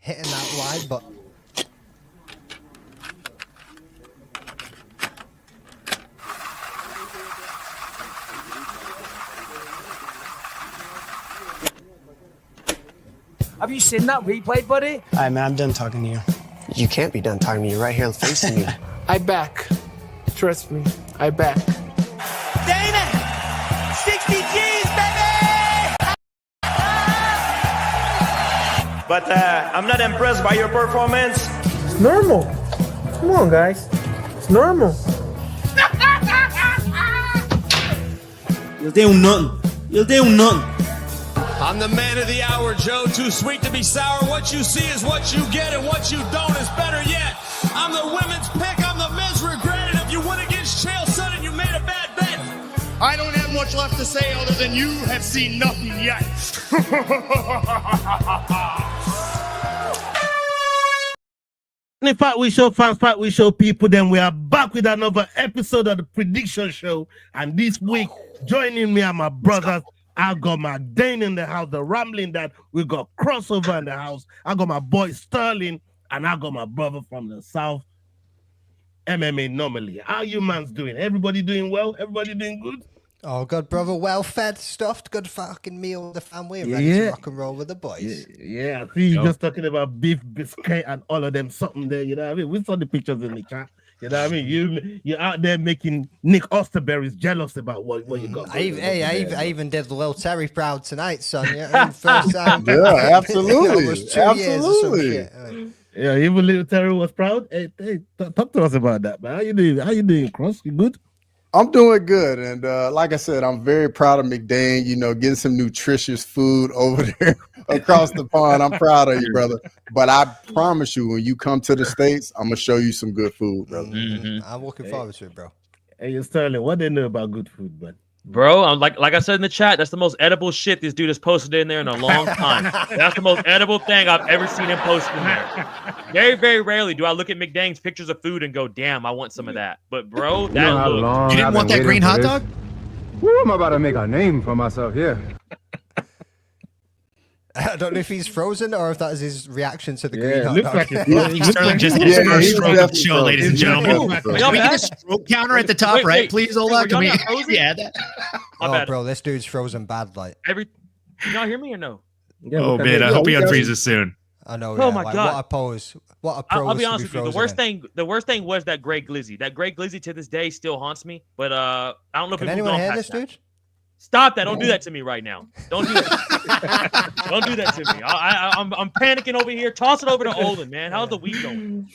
hitting that wide, but Have you seen that replay, buddy? Alright, man, I'm done talking to you. You can't be done talking to me. You're right here facing me. I back. Trust me, I back. Dana! 60 G's, baby! But I'm not impressed by your performance. It's normal. Come on, guys. It's normal. You'll do nothing. You'll do nothing. I'm the man of the hour, Joe. Too sweet to be sour. What you see is what you get, and what you don't is better yet. I'm the women's pick. I'm the men's regret. And if you win against Chael Sonnen, you made a bad bet. I don't have much left to say other than you have seen nothing yet. In fact, we show fans, fact we show people. Then we are back with another episode of the prediction show. And this week, joining me are my brothers. I got my Dane in the house, the Rambling Dad. We got Crossover in the house. I got my boy Sterling, and I got my brother from the South, MMA Normally. How you mans doing? Everybody doing well? Everybody doing good? oh, good brother, well fed, stuffed, good fucking meal with the family, and ready to rock and roll with the boys. Yeah, I see you just talking about beef, biscuit, and all of them something there. You know what I mean? We saw the pictures in the chat. You know what I mean? You're out there making Nick Osterberry's jealous about what you got. I even did Lil Terry proud tonight, son. Yeah, first time. Yeah, absolutely. Absolutely. Yeah, even little Terry was proud. Hey, talk to us about that, man. How you doing? How you doing, Cross? You good? I'm doing good. And like I said, I'm very proud of McDane, you know, getting some nutritious food over there across the pond. I'm proud of you, brother. But I promise you, when you come to the States, I'm going to show you some good food, brother. I'm looking forward to it, bro. Hey, Sterling, what they know about good food, man? Bro, I'm like I said in the chat, that's the most edible shit this dude has posted in there in a long time. That's the most edible thing I've ever seen him post in there. Very, very rarely do I look at McDang's pictures of food and go, damn, I want some of that. But bro, that look. You didn't want that green hot dog? Woo, I'm about to make a name for myself here. I don't know if he's frozen or if that is his reaction to the green hot dog. Like Sterling just hit his first stroke of the show, ladies and gentlemen. Can we get a stroke counter at the top, right? Please hold on. Can we? Yeah. Oh, bro, this dude's frozen bad. Like, Can y'all hear me or no? Oh man, I hope he unfreezes soon. I know. Oh my God. What a pose! What a pose! I'll be honest with you. The worst thing was that Greg Glizzy. That Greg Glizzy to this day still haunts me. But I don't know if Can people anyone know hear this, dude? Stop that! Don't do that to me right now. Don't do that. Don't do that to me. I'm panicking over here. Toss it over to Olin, man. How's the week going?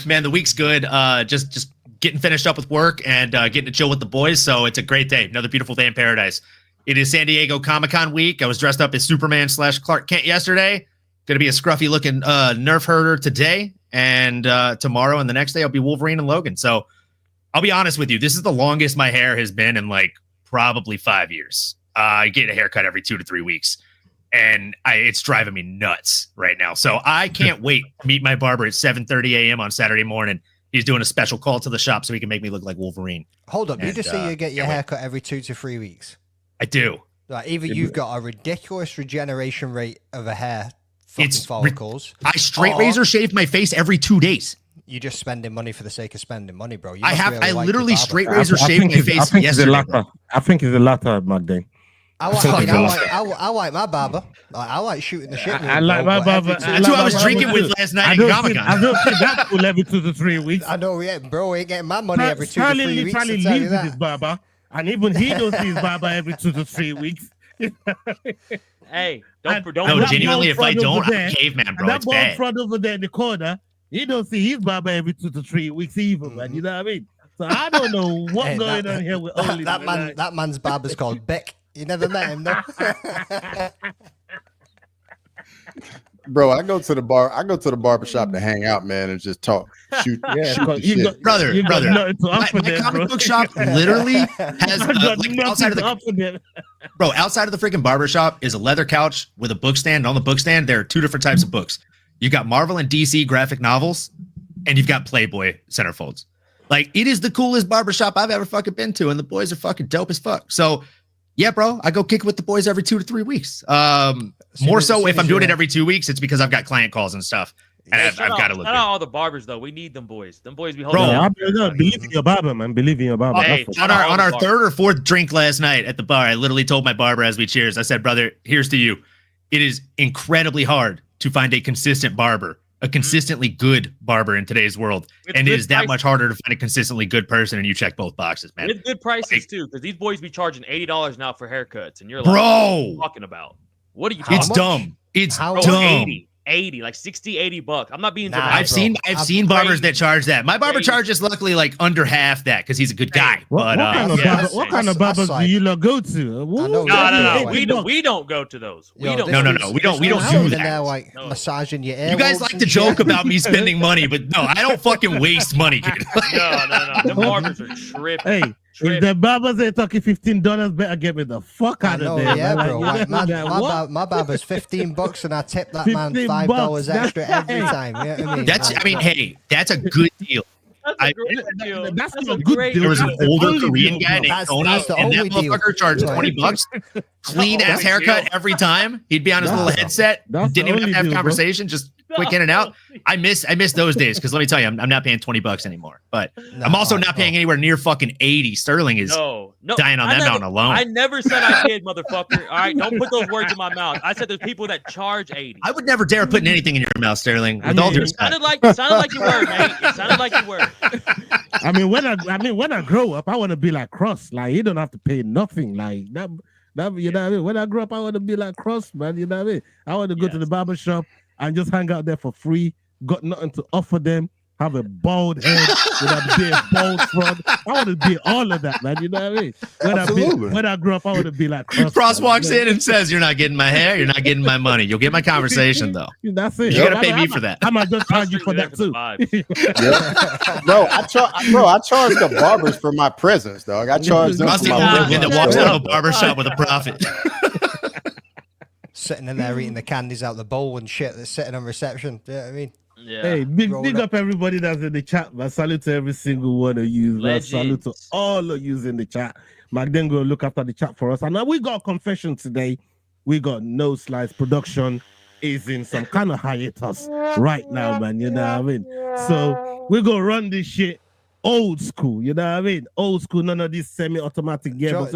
Man, the week's good. Just getting finished up with work and getting to chill with the boys. So it's a great day. Another beautiful day in paradise. It is San Diego Comic-Con week. I was dressed up as Superman / Clark Kent yesterday. Going to be a scruffy looking Nerf herder today, and tomorrow and the next day I'll be Wolverine and Logan. So I'll be honest with you. This is the longest my hair has been in like probably 5 years. I get a haircut every 2 to 3 weeks, and it's driving me nuts right now. So I can't wait to meet my barber at 7:30 a.m. on Saturday morning. He's doing a special call to the shop so he can make me look like Wolverine. Hold up, you just say you get your haircut every 2 to 3 weeks. I do. Like, either you've got a ridiculous regeneration rate of a hair follicles. I straight razor shave my face every 2 days. You're just spending money for the sake of spending money, bro. I literally straight razor shaved my face yesterday. I think it's the latter, McDane. I like my barber. I like shooting the shit. I like my barber. That's who I was drinking with last night in Comic-Con. I don't think that's cool every 2 to 3 weeks. I know, yeah, bro. Ain't getting my money every 2 to 3 weeks. Literally lives with his barber, and even he don't see his barber every 2 to 3 weeks. Hey, don't. No, genuinely, if I don't, I'm a caveman, bro. It's bad. That front over there in the corner, he don't see his barber every 2 to 3 weeks either, man. You know what I mean? So I don't know what's going on here with Oli. That man's barber's called Beck. You never met him, no? Bro, I go to the barbershop to hang out, man, and just talk. Shoot shit. Brother. My comic book shop literally has outside of the freaking barbershop is a leather couch with a book stand. And on the book stand, there are 2 different types of books. You got Marvel and DC graphic novels, and you've got Playboy centerfolds. Like, it is the coolest barbershop I've ever fucking been to, and the boys are fucking dope as fuck. So Yeah, bro. I go kick it with the boys every 2 to 3 weeks. More so if I'm doing it every 2 weeks, it's because I've got client calls and stuff. And I've got to look. Shout out all the barbers though. We need them boys. Them boys be holding. Bro, I believe in your barber, man. Believe in your barber. Hey, on our third or fourth drink last night at the bar, I literally told my barber as we cheers, I said, brother, here's to you. It is incredibly hard to find a consistent barber, a consistently good barber in today's world. And it is that much harder to find a consistently good person, and you check both boxes, man. With good prices too, because these boys be charging $80 now for haircuts, and you're like, bro, what are you talking about? What are you talking it's about? dumb. It's Bro, dumb. 80, like 60, 80 bucks. I'm not being I've seen barbers that charge that. My barber charges luckily like under half that because he's a good guy. What kind of barbers do you lot go to? No. We don't go to those. We don't. No. We don't do that. They're like massaging your ear. You guys like to joke about me spending money, but no, I don't fucking waste money, kid. No. The barbers are tripping. Hey, if the barbers are talking $15, better get me the fuck out of there. Yeah, man. bro. Like, My barber's $15, and I tip that man $5 extra every time. You know what I mean? Hey, that's a good deal. That's a good deal. There was an older Korean guy named Tony, that's the and that only deal. motherfucker charged $20. Clean ass haircut every time. He'd be on his little headset. Didn't even have to have conversation. Just quick in and out. I miss those days because let me tell you, I'm not paying $20 anymore. But I'm also not paying anywhere near fucking 80. Sterling is dying on that mountain alone. I never said I did, motherfucker. All right, don't put those words in my mouth. I said there's people that charge 80. I would never dare put anything in your mouth, Sterling. With all due respect. Sounded like you were, mate. It sounded like you were. I mean, when I grow up, I want to be like Cross. Like, you don't have to pay nothing. Like that, you know what I mean? When I grow up, I want to be like Cross, man. You know what I mean? I want to go to the barber shop and just hang out there for free. Got nothing to offer them. Have a bald head with a big bald front. I want to be all of that, man. You know what I mean? When I grow up, I want to be like Cross. Cross walks in and says, "You're not getting my hair. You're not getting my money. You'll get my conversation, though. That's it. You gotta pay me for that. I might just charge you for that too." Bro, I charge the barbers for my presence, dog. I charge them for my that walks out of a barber shop with a profit. Sitting in there eating the candies out the bowl and shit that's sitting on reception. You know what I mean? Yeah. Hey, big up everybody that's in the chat, man. Salute to every single one of you. Man. Salute to all of you in the chat. Magden go look after the chat for us. And now we got a confession today. We got No Slice Production is in some kind of hiatus right now, man. You know what I mean? So we're gonna run this shit old school. You know what I mean? Old school, none of this semi-automatic gearbox.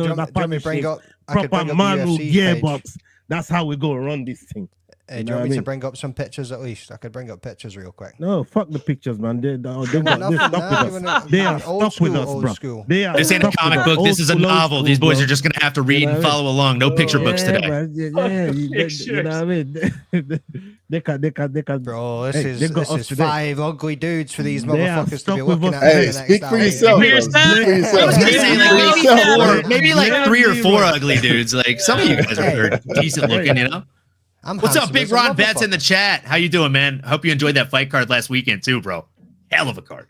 Proper manual gearbox. That's how we go run this thing. Hey, do you want me to bring up some pictures at least? I could bring up pictures real quick. No, fuck the pictures, man. They're stuck with us. They are stuck with us, bro. This ain't a comic book. This is a novel. These boys are just going to have to read and follow along. No picture books today. You know what I mean? They can. Bro, this is 5 ugly dudes for these motherfuckers to be looking at. Hey, speak for yourself. I was going to say like maybe like 3 or 4 ugly dudes. Like some of you guys are decent looking, you know? What's up, Big Ron Betts in the chat? How you doing, man? I hope you enjoyed that fight card last weekend too, bro. Hell of a card.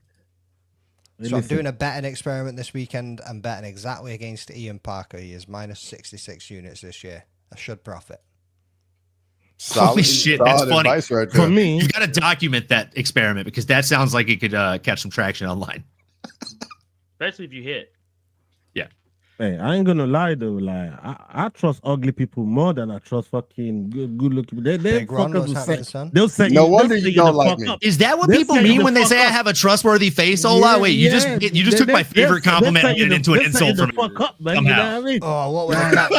So I'm doing a betting experiment this weekend. I'm betting exactly against Ian Parker. He is minus 66 units this year. I should profit. Holy shit, that's funny. Right for me, you've got to document that experiment because that sounds like it could catch some traction online. Especially if you hit. Hey, I ain't gonna lie though. Like, I trust ugly people more than I trust fucking good looking. They fuckers they'll say. No wonder you don't like me. Is that what people mean when they say I have a trustworthy face? Ola, wait, you just took my favorite compliment and made it into an insult for me. Man, you know what I mean? Oh, what was that?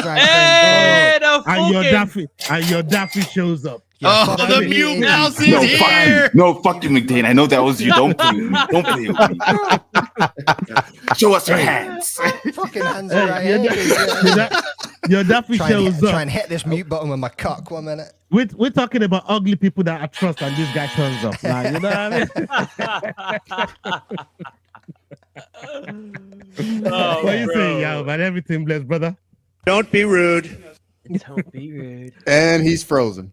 And your Daffy shows up. Oh, the mute mouse is here. Fuck you, McDane. I know that was you. Don't play with me. Don't play with me. Show us your hands. Fucking hands are right here. Your Daffy shows up. Try and hit this mute button with my cock. 1 minute. We're talking about ugly people that I trust, and this guy turns up. Like, you know what I mean? What you saying, yo, man? Everything blessed, brother. Don't be rude. Don't be rude. And he's frozen.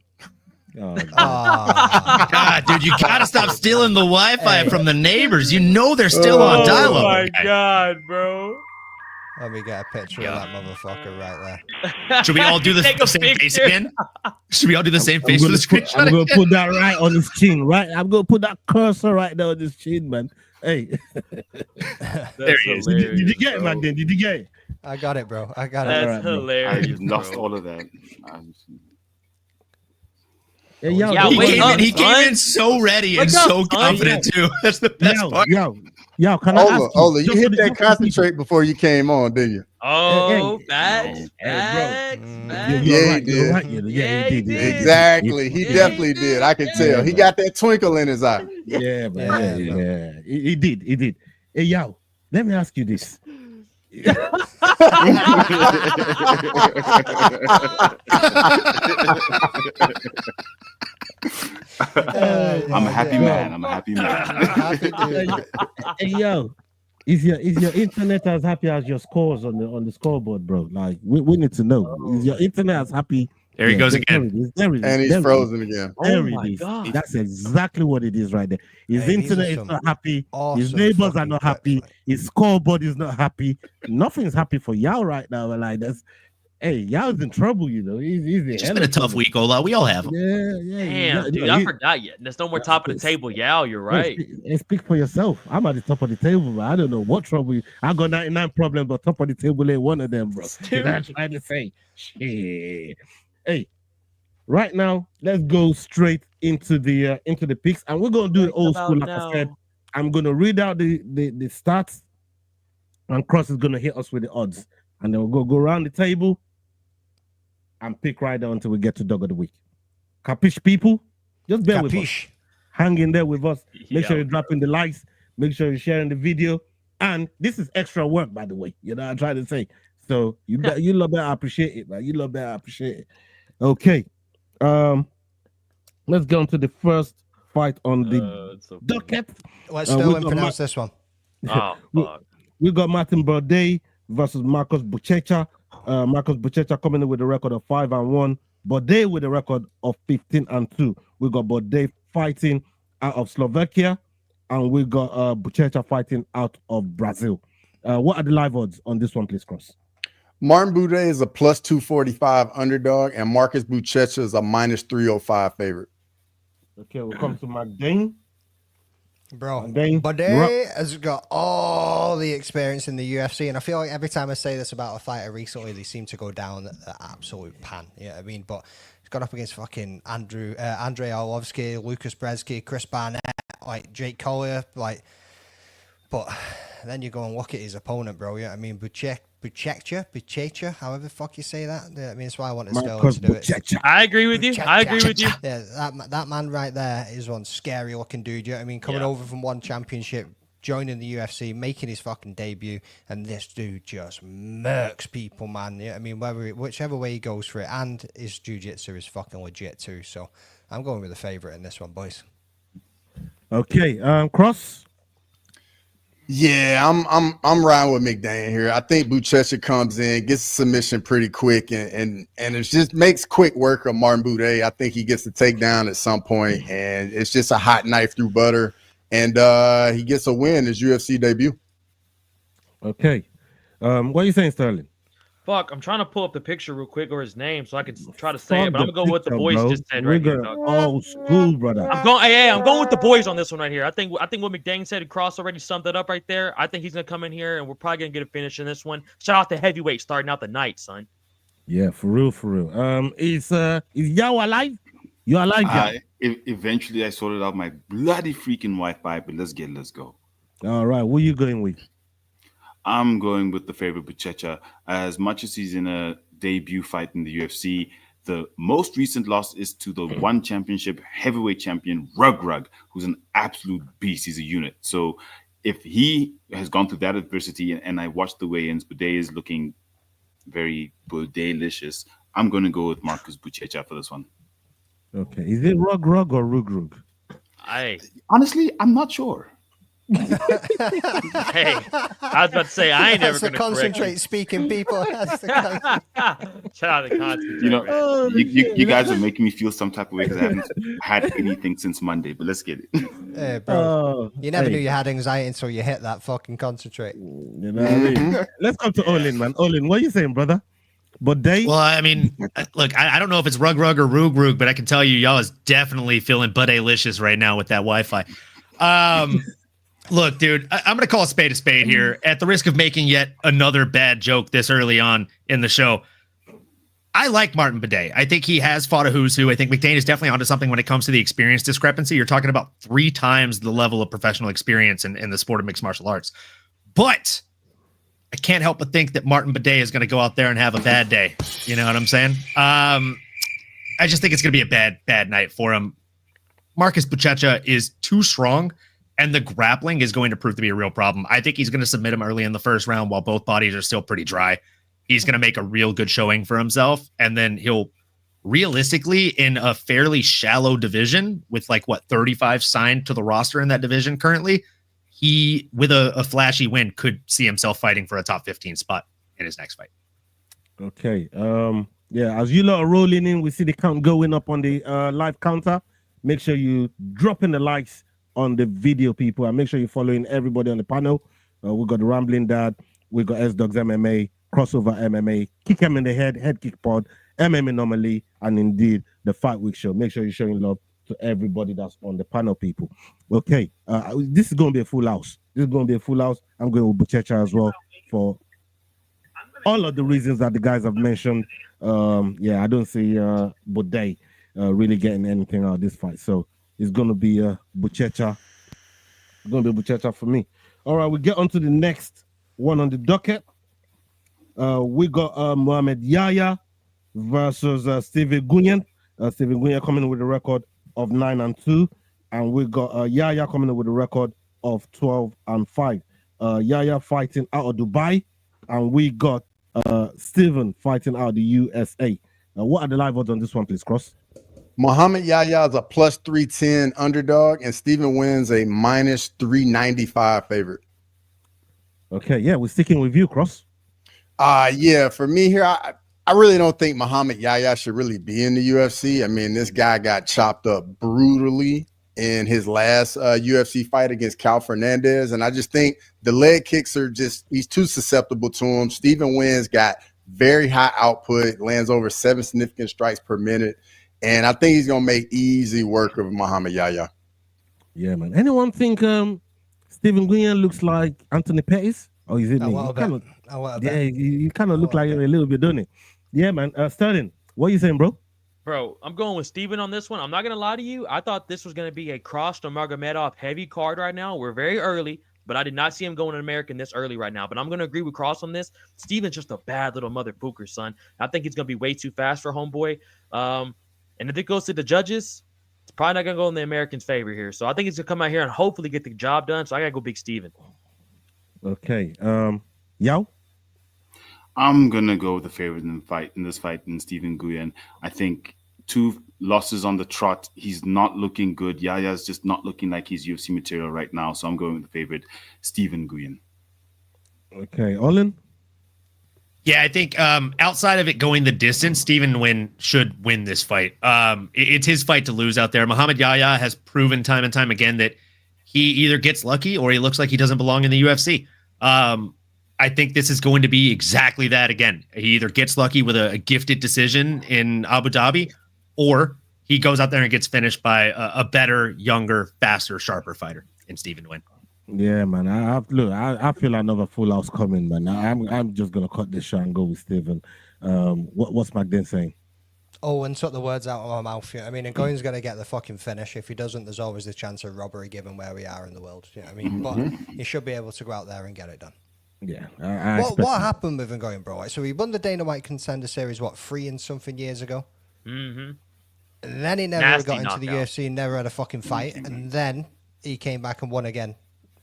Oh, God, dude, you gotta stop stealing the Wi-Fi from the neighbors. You know they're still on dial-up. Oh my God, bro. Let me get a picture of that motherfucker right there. Should we all do the same face again? Should we all do the same face for the screenshot? I'm gonna put that right on his chin, right? I'm gonna put that cursor right there on his chin, man. Hey, There he is. did you get it, man? Did you get it? I got it, bro. I got it. That's Alright, bro. hilarious. I lost bro. all of that. Hey, yo, Yeah, He, wake came, up, in, he son. came in so ready and Wake up, so son. confident too. That's the best part. Yo, can I ask you? Ola, you just for hit the- that just for the people- concentrate before you came on, didn't you? Oh, Hey, facts, hey, facts, You're facts. Yeah, he right. You're did. right. Yeah, he did. Exactly. He Yeah, definitely he did. I can did. tell. He Yeah, got that twinkle in his eye. Yeah, man. Yeah, Yeah. He did. He did. Hey, yo, let me ask you this. I'm a happy man. I'm a happy man. Happy Hey, dude. hey, yo, is your internet as happy as your scores on the scoreboard, bro? Like, we need to know. Is your internet as happy? There he goes there again. it is, there it is, And he's there it is. frozen again. There Oh it my is. God. That's exactly what it is right there. His Hey, these internet are is some not happy. His awesome neighbors are fucking not clips, happy. man. His scoreboard is not happy. Nothing's happy for y'all right now. But like that's, hey, y'all's in trouble. You know, he's It's just been a tough week, Ola. We all have them. Yeah. Damn, dude, I forgot yet. There's no more top of the table. Yeah, you're right. Speak for yourself. I'm at the top of the table, but I don't know what trouble. I got 99 problems, but top of the table ain't one of them, bro. That's trying to say. Shit. Hey, right now, let's go straight into the picks, and we're gonna do it old school. Like I said, I'm gonna read out the stats, and Cross is gonna hit us with the odds, and then we'll go around the table and pick right down until we get to dog of the week. Capiche, people? Just bear with us. Capiche. Hang in there with us. Make sure Yeah. you're dropping the likes. Make sure you're sharing the video. And this is extra work, by the way. You know what I'm trying to say. So you love better appreciate it, man. You love better appreciate it. Okay. Let's go on to the first fight on the docket. Let's we still got pronounce this one. Oh, fuck. We got Martin Baudet versus Marcos Buchecha. Marcos Buchecha coming in with a record of 5-1. Baudet with a record of 15-2. We got Baudet fighting out of Slovakia, and we got Buchecha fighting out of Brazil. What are the live odds on this one, please, Cross? Martin Baudet is a plus 245 underdog, and Marcus Buchecha is a minus 305 favorite. Okay, we'll come to McDane. Bro, Dane, Baudet has got all the experience in the UFC, and I feel like every time I say this about a fighter recently, they seem to go down the absolute pan. You know what I mean? But he's gone up against fucking Andrei Arlovsky, Lucas Brzeski, Chris Barnett, like Jake Collier, like. But then you go and look at his opponent, bro. You know what I mean? Buchecha, however the fuck you say that. Yeah, I mean, that's why I wanted Sterling to do it. I agree with you. I agree with you. Yeah, that man right there is one scary looking dude. You know what I mean? Coming over from one championship, joining the UFC, making his fucking debut, and this dude just murks people, man. You know what I mean? Whichever way he goes for it, and his jiu-jitsu is fucking legit too. So I'm going with the favorite in this one, boys. Okay, Cross. Yeah, I'm riding with McDane here. I think Buchecha comes in, gets a submission pretty quick, and it just makes quick work of Martin Baudet. I think he gets the takedown at some point, and it's just a hot knife through butter, and he gets a win his UFC debut. Okay, what are you saying, Sterling? Fuck, I'm trying to pull up the picture real quick or his name so I can try to say it, but I'm gonna go with the boys just said right here. Dog. Old school, brother. I'm going with the boys on this one right here. I think what McDane said, Cross already summed it up right there. I think he's gonna come in here and we're probably gonna get a finish in this one. Shout out to heavyweight starting out the night, son. Yeah, for real. Is Yao alive? You alive, Yao? Eventually, I sorted out my bloody freaking Wi-Fi, but let's go. All right, who are you going with? I'm going with the favorite Buchecha. As much as he's in a debut fight in the UFC, the most recent loss is to the one championship heavyweight champion, Rug, who's an absolute beast. He's a unit. So if he has gone through that adversity, and I watched the weigh-ins, Baudet is looking very Baudet-licious, I'm going to go with Marcus Buchecha for this one. Okay, is it Rug or Rug? Honestly, I'm not sure. Hey, I was about to say I ain't never gonna concentrate speaking people. Shout out to concentrate. You know, you guys are making me feel some type of way because I haven't had anything since Monday. But let's get it. Hey, bro, you never knew you had anxiety until you hit that fucking concentrate. You know what I mean? Let's come to Olin, man. Olin, what are you saying, brother? Baudet? Well, I mean, look, I don't know if it's Rug or Rug, but I can tell you, y'all is definitely feeling Baudet-licious right now with that Wi-Fi. Look, dude, I'm going to call a spade here at the risk of making yet another bad joke this early on in the show. I like Martin Bidet. I think he has fought a who's who. I think McDane is definitely onto something when it comes to the experience discrepancy. You're talking about 3 times the level of professional experience in the sport of mixed martial arts. But I can't help but think that Martin Bidet is going to go out there and have a bad day. You know what I'm saying? I just think it's going to be a bad night for him. Marcus Buchecha is too strong, and the grappling is going to prove to be a real problem. I think he's going to submit him early in the first round while both bodies are still pretty dry. He's going to make a real good showing for himself, and then he'll realistically, in a fairly shallow division with 35 signed to the roster in that division currently, he, with a flashy win, could see himself fighting for a top 15 spot in his next fight. Okay. Yeah, as you lot are rolling in, we see the count going up on the live counter. Make sure you drop in the likes on the video, people, and make sure you're following everybody on the panel. We got the Rambling Dad, we got S-Dogs MMA, Crossover MMA, Kick Him in the Head Kick Pod, MMA Anomaly, and indeed the Fight Week show. Make sure you're showing love to everybody that's on the panel, people. Okay, this is going to be a full house. I'm going with Buchecha as well for all of the reasons that the guys have mentioned. I don't see Bidet really getting anything out of this fight. So it's going to be Buchecha. It's going to be Buchecha for me. All right, we get on to the next one on the docket. We got Mohamed Yahya versus Steven Guyen. Steven Guyen coming in with a record of 9-2, and we got Yahya coming in with a record of 12-5. Yahya fighting out of Dubai, and we got Steven fighting out of the USA. What are the live odds on this one, please, Cross? Muhammad Yahya is a plus 310 underdog, and Steven wins a minus 395 favorite. Okay, yeah, we're sticking with you, Cross. Yeah, for me here, I really don't think Muhammad Yahya should really be in the UFC. I mean, this guy got chopped up brutally in his last UFC fight against Cal Fernandez, and I just think the leg kicks are he's too susceptible to him. Steven Wynn's got very high output, lands over 7 significant strikes per minute, and I think he's going to make easy work of Muhammad Yahya. Yeah, man. Anyone think Steven Guyen looks like Anthony Pettis? Oh, is it me? Yeah, you kind of look like it a little bit, don't it? Yeah, man. Sterling, what are you saying, bro? Bro, I'm going with Steven on this one. I'm not going to lie to you. I thought this was going to be a Cross to Magomedov heavy card right now. We're very early, but I did not see him going to American this early right now. But I'm going to agree with Cross on this. Steven's just a bad little mother pooker, son. I think he's going to be way too fast for homeboy. And if it goes to the judges, it's probably not going to go in the Americans' favor here. So I think he's going to come out here and hopefully get the job done. So I got to go big Steven. Okay. Yao? I'm gonna go with the favorite in this fight in Steven Guyen. I think 2 losses on the trot. He's not looking good. Yaya's just not looking like he's UFC material right now. So I'm going with the favorite, Steven Guyen. Okay, Olin? Yeah, I think outside of it going the distance, Steven Nguyen should win this fight. It's his fight to lose out there. Muhammad Yahya has proven time and time again that he either gets lucky or he looks like he doesn't belong in the UFC. I think this is going to be exactly that again. He either gets lucky with a gifted decision in Abu Dhabi, or he goes out there and gets finished by a better, younger, faster, sharper fighter in Steven Nguyen. Yeah, man. I feel another full house coming, man. I'm just gonna cut this shot and go with Steven. What's McDane saying? Oh, and took the words out of my mouth. I mean, and Goyen's going to get the fucking finish. If he doesn't, there's always the chance of robbery given where we are in the world. You know what I mean? But he should be able to go out there and get it done. Yeah. What happened with him going, bro? So he won the Dana White Contender Series, 3 and something years ago? Mm-hmm. And then he never got into the UFC, never had a fucking fight. And then he came back and won again.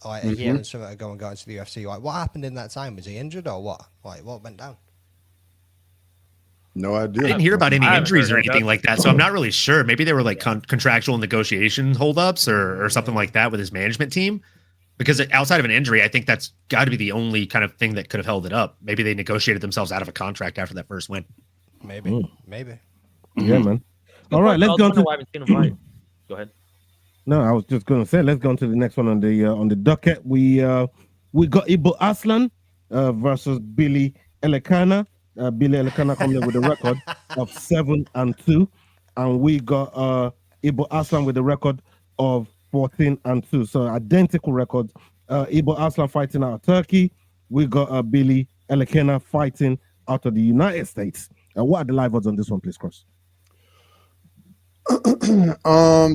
A year and something ago and got into the UFC. What happened in that time? Was he injured or what? What went down? No idea. I didn't hear about any injuries or anything like that, so I'm not really sure. Maybe they were like contractual negotiation holdups or something like that with his management team. Because outside of an injury, I think that's got to be the only kind of thing that could have held it up. Maybe they negotiated themselves out of a contract after that first win. Maybe. Yeah, man. All right, let's go on to. Go ahead. No, I was just going to say, let's go on to the next one on the docket. We got Ibo Aslan versus Billy Elekana. Billy Elekana coming in with a record of 7-2, and we got Ibo Aslan with a record of 14-2. So identical records Ibo Aslan fighting out of Turkey. We got Billy Elikana fighting out of the United States. What are the live odds on this one, please, Cross?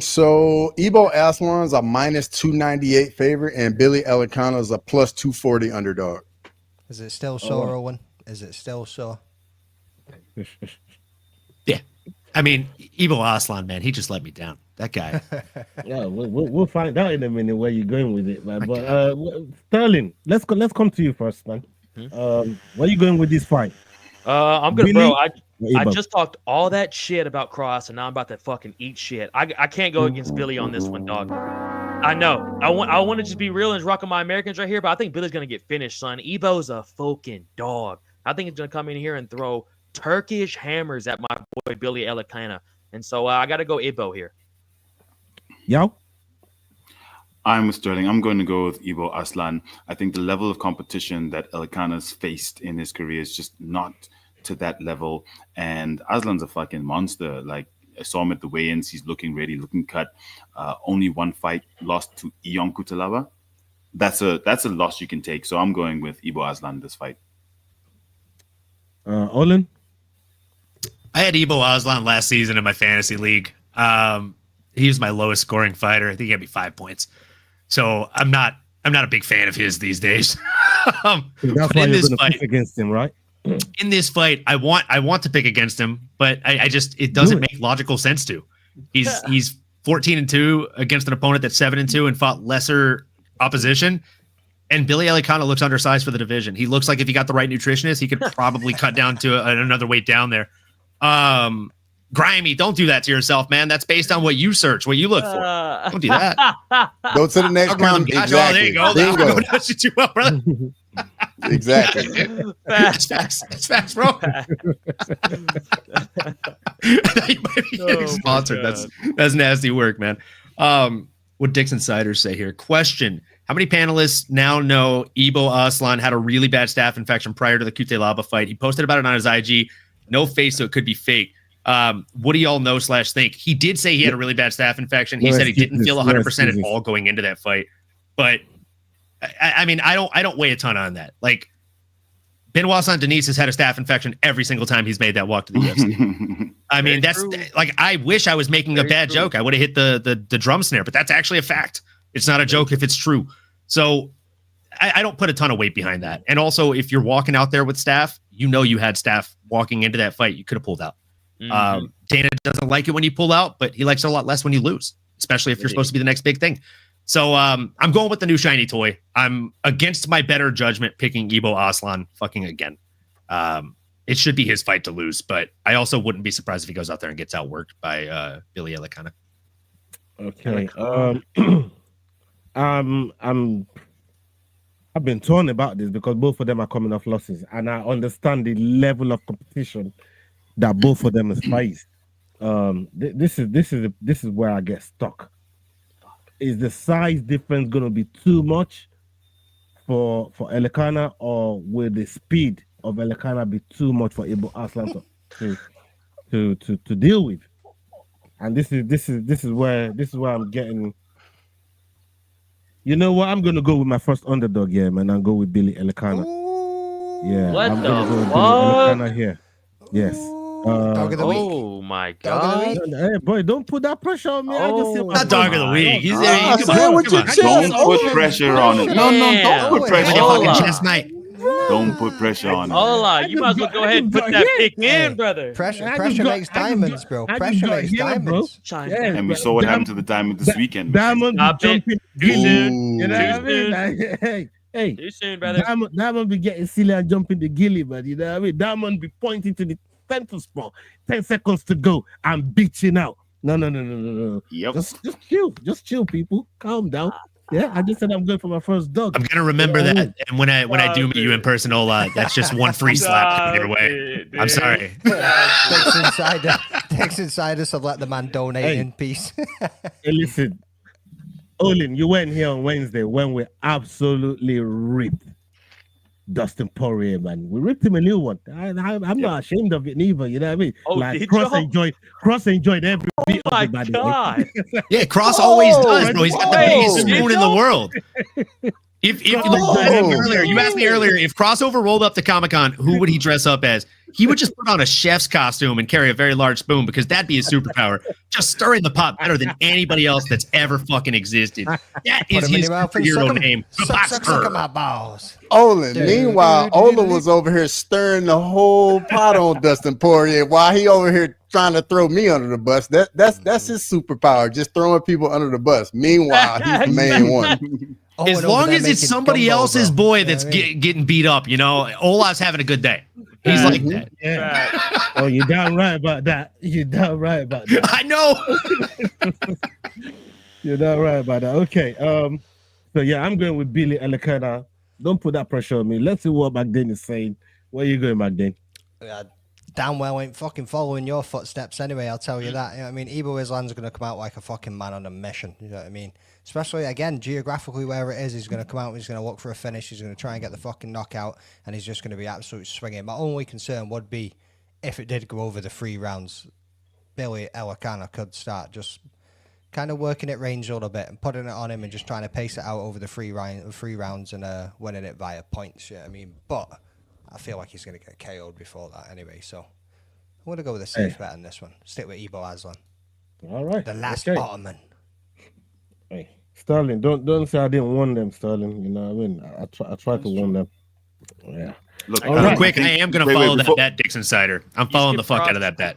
So Ibo Aslan's a minus 298 favorite, and Billy Elikana is a plus 240 underdog. Is it still so, Owen? Is it still so? Yeah. I mean, Ibo Aslan, man, he just let me down. That guy. Yeah, we'll find out in a minute where you're going with it, man. But Sterling, let's come to you first, man. Where are you going with this fight? I'm gonna, Billy? bro. I just talked all that shit about Cross, and now I'm about to fucking eat shit. I can't go against Billy on this one, dog. I know. I want to just be real and just rocking my Americans right here, but I think Billy's gonna get finished, son. Ibo's a fucking dog. I think he's gonna come in here and throw Turkish hammers at my boy Billy Elikana, and so I got to go Ibo here. Yo. I'm with Sterling. I'm going to go with Ibo Aslan. I think the level of competition that Elikana's faced in his career is just not to that level. And Aslan's a fucking monster. Like, I saw him at the weigh-ins. He's looking ready, looking cut. Only one fight, lost to Ion Kutalaba. That's a loss you can take. So I'm going with Ibo Aslan this fight. Olin? I had Ibo Aslan last season in my fantasy league. He was my lowest scoring fighter. I think he had me 5 points. So I'm not a big fan of his these days. That's why you're going to pick against him, right? In this fight, I want to pick against him, but I just it doesn't make logical sense to. He's 14-2 against an opponent that's 7-2 and fought lesser opposition. And Billy Elikana looks undersized for the division. He looks like if he got the right nutritionist, he could probably cut down to another weight down there. Grimy, don't do that to yourself, man. That's based on what you search, what you look for. Don't do that. Go to the next comment. Exactly. Oh, there you go. Bingo. That's too well, brother. Exactly. That's facts, bro. You might be getting sponsored. That's nasty work, man. What Dix Insiders say here. Question: how many panelists now know Ibo Aslan had a really bad staph infection prior to the Kutelaba fight? He posted about it on his IG. No face, so it could be fake. What do y'all know / think? He did say he had a really bad staph infection. He said he didn't feel 100% at all going into that fight. But I mean, I don't weigh a ton on that. Like, Benoit Saint-Denis has had a staph infection every single time he's made that walk to the UFC. I mean, that's like, I wish I was making a bad joke. I would have hit the drum snare, but that's actually a fact. It's not a joke if it's true. So I don't put a ton of weight behind that. And also, if you're walking out there with staph, you had staph walking into that fight. You could have pulled out. Dana doesn't like it when you pull out, but he likes it a lot less when you lose, especially if you're supposed to be the next big thing. So I'm going with the new shiny toy. I'm against my better judgment picking Ibo Aslan fucking again. It should be his fight to lose, but I also wouldn't be surprised if he goes out there and gets outworked by Billy Elikana. Okay. I've been torn about this because both of them are coming off losses, and I understand the level of competition that both of them is faced. This is where I get stuck. Is the size difference going to be too much for Elikana, or will the speed of Elikana be too much for Ibo Aslan to deal with? And this is where I'm getting. You know what? I'm gonna go with my first underdog here, man. I'll go with Billy Elikana. Yeah, what I'm the gonna go with fuck? Billy Elikana here. Yes. Dog of the week. Oh my god! Hey, boy, don't put that pressure on me. I just said Not dog of the week. He's Don't put pressure on it. No, don't put pressure on it. Chest night. Don't put pressure on it. Hola, you might as well go ahead and put that pick in, brother. Pressure makes diamonds, bro. Pressure makes diamonds. And we saw what happened to the diamond this weekend. Diamond Stop it. jumping. Too soon. You know what I Too mean? Like, hey, Too soon, brother. Diamond be getting silly and jumping the gilly, but you know what I mean? Diamond be pointing to the center spot. 10 seconds to go. I'm bitching out. No. Yep. Just chill, people. Calm down. Yeah, I just said I'm going for my first dog. I'm gonna remember that, and when I do meet you in person, Ola, that's just one free slap your way. I'm sorry. Text Insider, so let the man donate in peace. Hey, listen, Olin, you went here on Wednesday when we absolutely ripped Dustin Poirier, man. We ripped him a new one. I'm not ashamed of it neither. You know what I mean? Oh, like Cross enjoyed every bit of it. My God. Yeah, Cross always does, bro. He's got the biggest spoon in the world. If you asked me earlier, if Crossover rolled up to Comic-Con, who would he dress up as? He would just put on a chef's costume and carry a very large spoon because that'd be his superpower. Just stirring the pot better than anybody else that's ever fucking existed. That is his superhero name. Suck my balls. Olin. Meanwhile, Olin was over here stirring the whole pot on Dustin Poirier while he over here trying to throw me under the bus. That's his superpower, just throwing people under the bus. Meanwhile, he's the main one. As long as it's somebody else's boy that's getting beat up, Olaf's having a good day. He's like that. Yeah. Oh, you're damn right about that. You're damn right about that. I know. You're damn right about that. Okay. So yeah, I'm going with Billy Elikana. Don't put that pressure on me. Let's see what McDane is saying. Where are you going, McDane? Damn well ain't fucking following your footsteps anyway, I'll tell you that. You know what I mean? Ibo Islam's going to come out like a fucking man on a mission. You know what I mean? Especially, again, geographically where it is, he's going to come out, he's going to look for a finish, he's going to try and get the fucking knockout, and he's just going to be absolutely swinging. My only concern would be if it did go over the 3 rounds, Billy Elikana could start just kind of working it range a little bit and putting it on him and just trying to pace it out over the 3 rounds and winning it via points. You know what I mean? But I feel like he's going to get KO'd before that anyway, so I'm going to go with a safe bet on this one. Stick with Ibo Aslan. All right. The last bottomman. Hey, Sterling, don't say I didn't want them, Sterling. You know what I mean? I tried to warn them. Yeah. Look, real quick, I am going to follow that bet, Dixon Cider. I'm following the fuck out of that bet.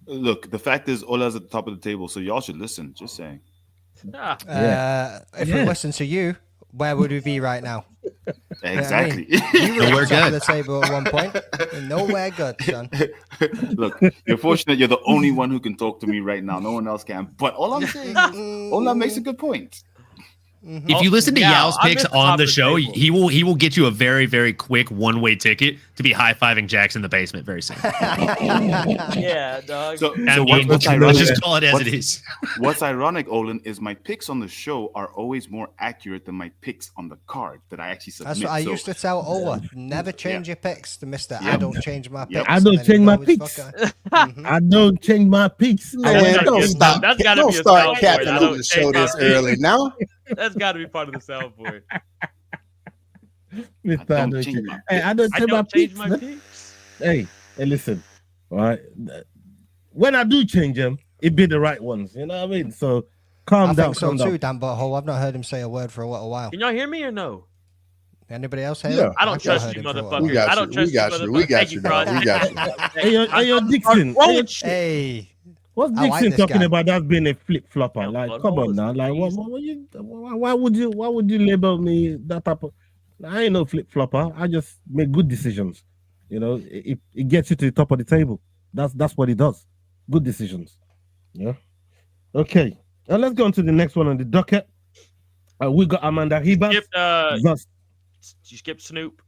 Look, the fact is, Ola's at the top of the table, so y'all should listen. Just saying. If we listen to you, where would we be right now? Exactly. You were at the top of the table at one point. Nowhere good, son. Look, you're fortunate you're the only one who can talk to me right now. No one else can. But all I'm saying is, Ola makes a good point. If you listen to Yao's picks on the show, he will get you a very, very quick one-way ticket to be high-fiving Jax in the basement very soon. Yeah, dog. So let's just call it as it is. What's ironic, Olin, is my picks on the show are always more accurate than my picks on the card that I actually submit. That's what I used to tell Ola. Never change your picks to Mr. I don't change my picks. I don't change my picks. I don't change my picks. Man, don't stop. Don't start capping on the show this early now. That's got to be part of the soundboard. I don't change my picks. Hey, listen. All right. When I do change them, it be the right ones. You know what I mean? So calm down. I think so too, Dan Butthole. I've not heard him say a word for a little while. Can y'all hear me or no? Anybody else hear him? I don't trust you, motherfucker. We got you. I don't trust you, motherfucker. We got you, dog. We got you. Hey, Dixon. Hey. What's Dixon talking about? That's being a flip flopper. Like, come on now. Like, why would you label me that type of? I ain't no flip flopper. I just make good decisions. You know, it gets you to the top of the table. That's what it does. Good decisions. Yeah. Okay. Now let's go on to the next one on the docket. We got Amanda Ribas. You skipped Snoop.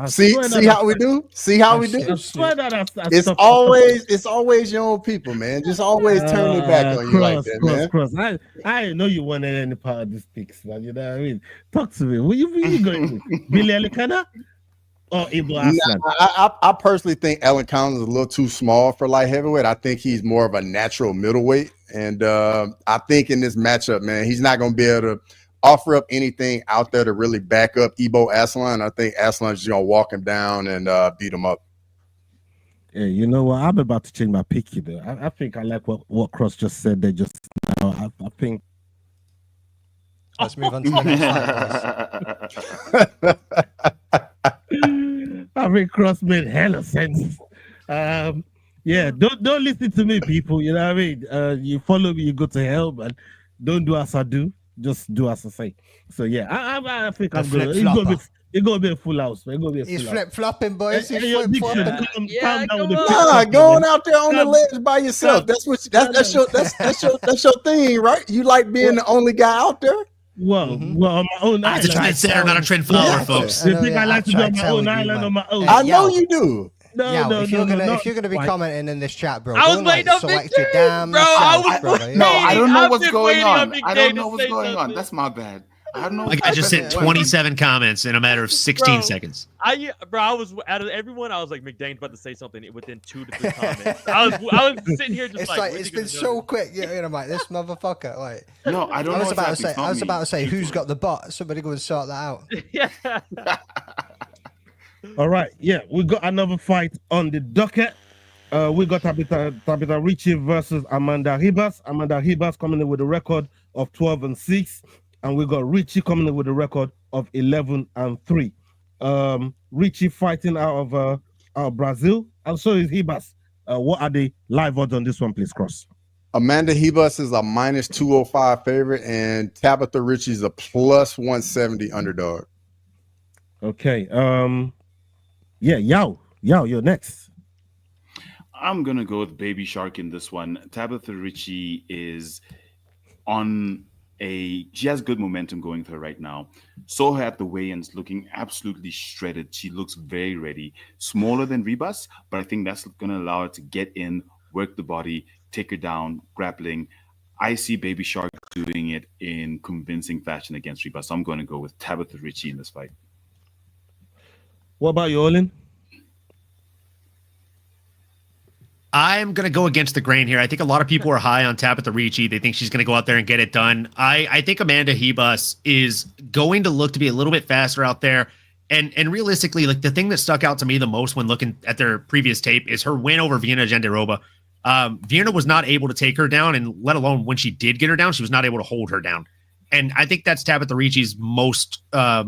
See how we do? See how we do? It's always your own people, man. Just always turn it back on you like that, man. I know you wanted any part of this picks, man. You know what I mean? Talk to me. What you going with? Billy Elikana or Ibo Aslan? I personally think Elikana is a little too small for light heavyweight. I think he's more of a natural middleweight, and I think in this matchup, man, he's not going to be able to offer up anything out there to really back up Ibo Aslan. I think Aslan's just gonna walk him down and beat him up. Yeah, you know what? I'm about to change my pick. You know, I think I like what Cross just said there just now. I think. Let's move on to the next slide. I think Cross made hella sense. Yeah, don't listen to me, people. You know what I mean? You follow me, you go to hell, but don't do as I do. Just do as I say. So yeah, I think I'm gonna. It's gonna be a full house. Man. He's flip flopping, boys. He's flip flopping. Going out there on the ledge by yourself. That's your thing, right? You like being the only guy out there. Well, on my own island. It's a trend setter, not a trend follower, folks. You think I like to be on my own island on my own? I know you do. If you're gonna be commenting in this chat, bro, I was waiting on Big Dave, bro. I don't know what's going on. I don't know what's going on. That's my bad. I don't know. Like I just sent 27 comments in a matter of 16 seconds. I was out of everyone. I was like, McDane's about to say something within 2 to 3 comments. I was sitting here just it's like it's been so quick. You know, like this motherfucker. Like, no, I don't. I was about to say, who's got the bot? Somebody go and sort that out. Yeah. All right, yeah, we got another fight on the docket. We got Tabitha Ricci versus Amanda Ribas. Amanda Ribas coming in with a record of 12-6, and we got Ricci coming in with a record of 11-3. Ricci fighting out of Brazil, and so is Ribas. What are the live odds on this one, please, Cross? Amanda Ribas is a -205 favorite, and Tabitha Ricci is a +170 underdog. Okay. Yeah, Yao, you're next. I'm gonna go with Baby Shark in this one. Tabitha Ricci is on she has good momentum going for her right now. Saw her at the weigh-ins looking absolutely shredded. She looks very ready. Smaller than Ribas, but I think that's gonna allow her to get in, work the body, take her down, grappling. I see Baby Shark doing it in convincing fashion against Ribas. So I'm gonna go with Tabitha Ricci in this fight. What about you, Olin? I'm going to go against the grain here. I think a lot of people are high on Tabitha Ricci. They think she's going to go out there and get it done. I think Amanda Ribas is going to look to be a little bit faster out there. And realistically, like the thing that stuck out to me the most when looking at their previous tape is her win over Viana Jandiroba. Viana was not able to take her down, and let alone when she did get her down, she was not able to hold her down. And I think that's Tabitha Ricci's most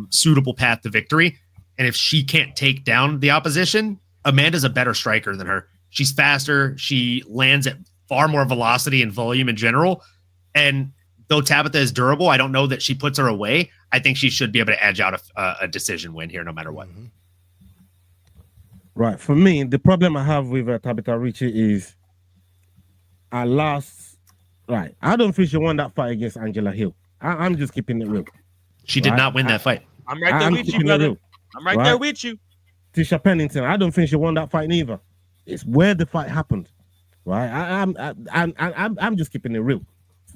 suitable path to victory. And if she can't take down the opposition, Amanda's a better striker than her. She's faster. She lands at far more velocity and volume in general. And though Tabitha is durable, I don't know that she puts her away. I think she should be able to edge out a decision win here no matter what. Right. For me, the problem I have with Tabitha Ricci is I don't think she won that fight against Angela Hill. I'm just keeping it real. She did not win that fight. I'm right there with you, brother. I'm right there with you. Tisha Pennington, I don't think she won that fight either. It's where the fight happened, right? I'm just keeping it real.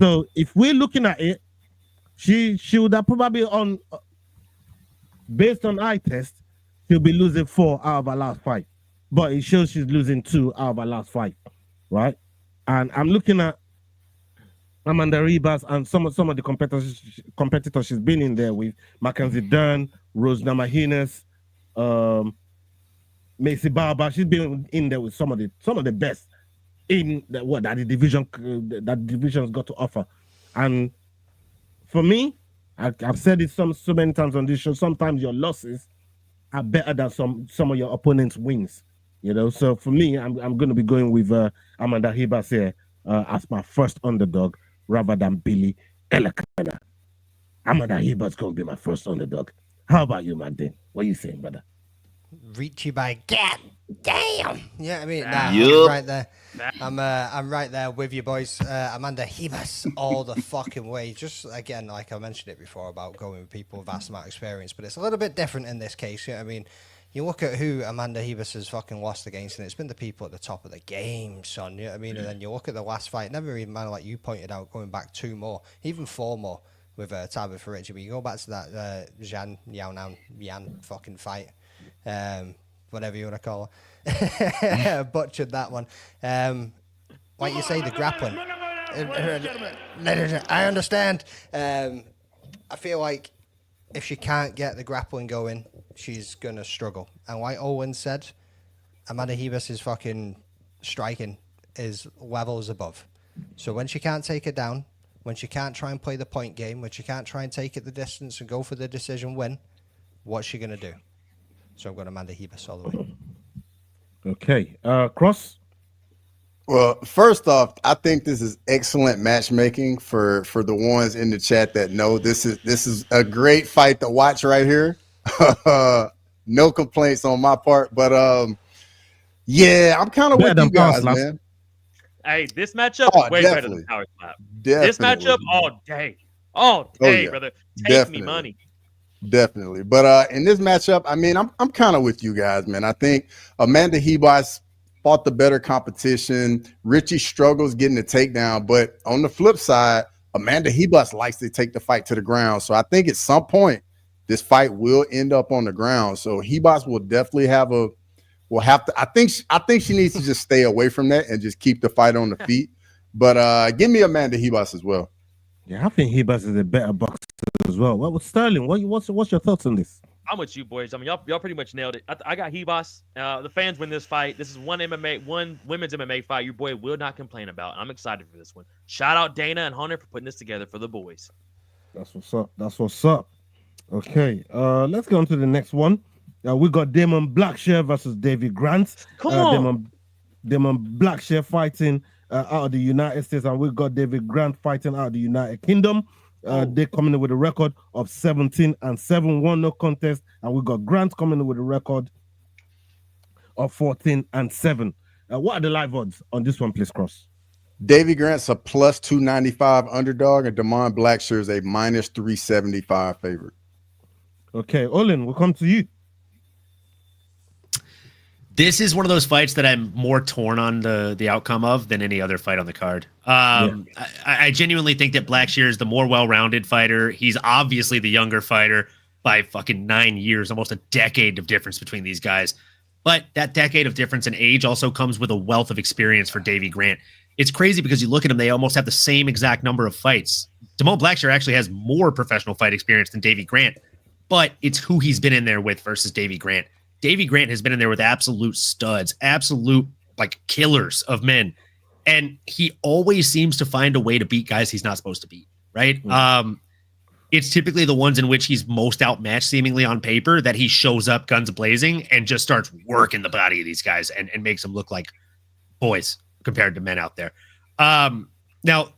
So if we're looking at it, she would have probably based on eye test, she'll be losing 4 out of her last fight, but it shows she's losing 2 out of her last fight, right? And I'm looking at Amanda Ribas and some of the competitors she's been in there with: Mackenzie Dern, Rose Namajunas, Macy Barber. She's been in there with some of the best in that the division's got to offer. And for me, I've said it so many times on this show. Sometimes your losses are better than some of your opponent's wins. You know, so for me, I'm going to be going with Amanda Ribas here as my first underdog, rather than Billy Elakana. Amanda Ribas going to be my first underdog. How about you, man? What are you saying, brother? Ricci by God damn. Yeah, I mean, I'm right there. I'm right there with you boys. Amanda Ribas all the fucking way. Just again, like I mentioned it before about going with people with vast amount of experience, but it's a little bit different in this case. You know what I mean? You look at who Amanda Ribas has fucking lost against, and it's been the people at the top of the game, son. You know what I mean? And then you look at the last fight, never even mind, like you pointed out, going back 2 more, even 4 more with Tabitha Ricci. But you go back to that Yan fucking fight, whatever you want to call her. Butchered that one. Like you say, the grappling. I understand. I feel like if she can't get the grappling going, she's going to struggle. And like Owen said, Amanda Ribas' fucking striking is levels above. So when she can't take it down, when she can't try and play the point game, when she can't try and take it the distance and go for the decision win, what's she going to do? So I'm going Amanda Ribas all the way. Okay. Cross? Well, first off, I think this is excellent matchmaking for the ones in the chat that know this is a great fight to watch right here. No complaints on my part, but yeah, I'm kind of with you guys, man. Hey, this matchup is way better than Power Slap. This matchup all day, brother. Take me money. Definitely, but in this matchup, I mean, I'm kind of with you guys, man. I think Amanda Ribas fought the better competition. Ricci struggles getting the takedown, but on the flip side, Amanda Hebus likes to take the fight to the ground. So I think at some point this fight will end up on the ground. So Hebus will definitely have to. I think she needs to just stay away from that and just keep the fight on the feet. But give me Amanda Hebus as well. Yeah, I think Hebus is a better boxer as well. What with Sterling? What's your thoughts on this? I'm with you, boys. I mean, y'all pretty much nailed it. I got Hebus. The fans win this fight. This is one women's MMA fight your boy will not complain about. I'm excited for this one. Shout out Dana and Hunter for putting this together for the boys. That's what's up. Okay, let's go on to the next one. We got Damon Blackshear versus David Grant. Come on. Damon Blackshear fighting out of the United States, and we got David Grant fighting out of the United Kingdom. They're coming in with a record of 17-7, 1 no contest, and we got Grant coming in with a record of 14-7. What are the live odds on this one, please, Cross? Davy Grant's a plus 295 underdog, and Damon Blackshear is a minus 375 favorite. Okay, Olin, we'll come to you. This is one of those fights that I'm more torn on the outcome of than any other fight on the card. I genuinely think that Blackshear is the more well-rounded fighter. He's obviously the younger fighter by fucking 9 years, almost a decade of difference between these guys. But that decade of difference in age also comes with a wealth of experience for Davy Grant. It's crazy because you look at them, they almost have the same exact number of fights. Damon Blackshear actually has more professional fight experience than Davy Grant, but it's who he's been in there with versus Davy Grant. Davy Grant has been in there with absolute studs, absolute like killers of men. And he always seems to find a way to beat guys he's not supposed to beat, right? Mm-hmm. It's typically the ones in which he's most outmatched seemingly on paper that he shows up guns blazing and just starts working the body of these guys and makes them look like boys compared to men out there. Now,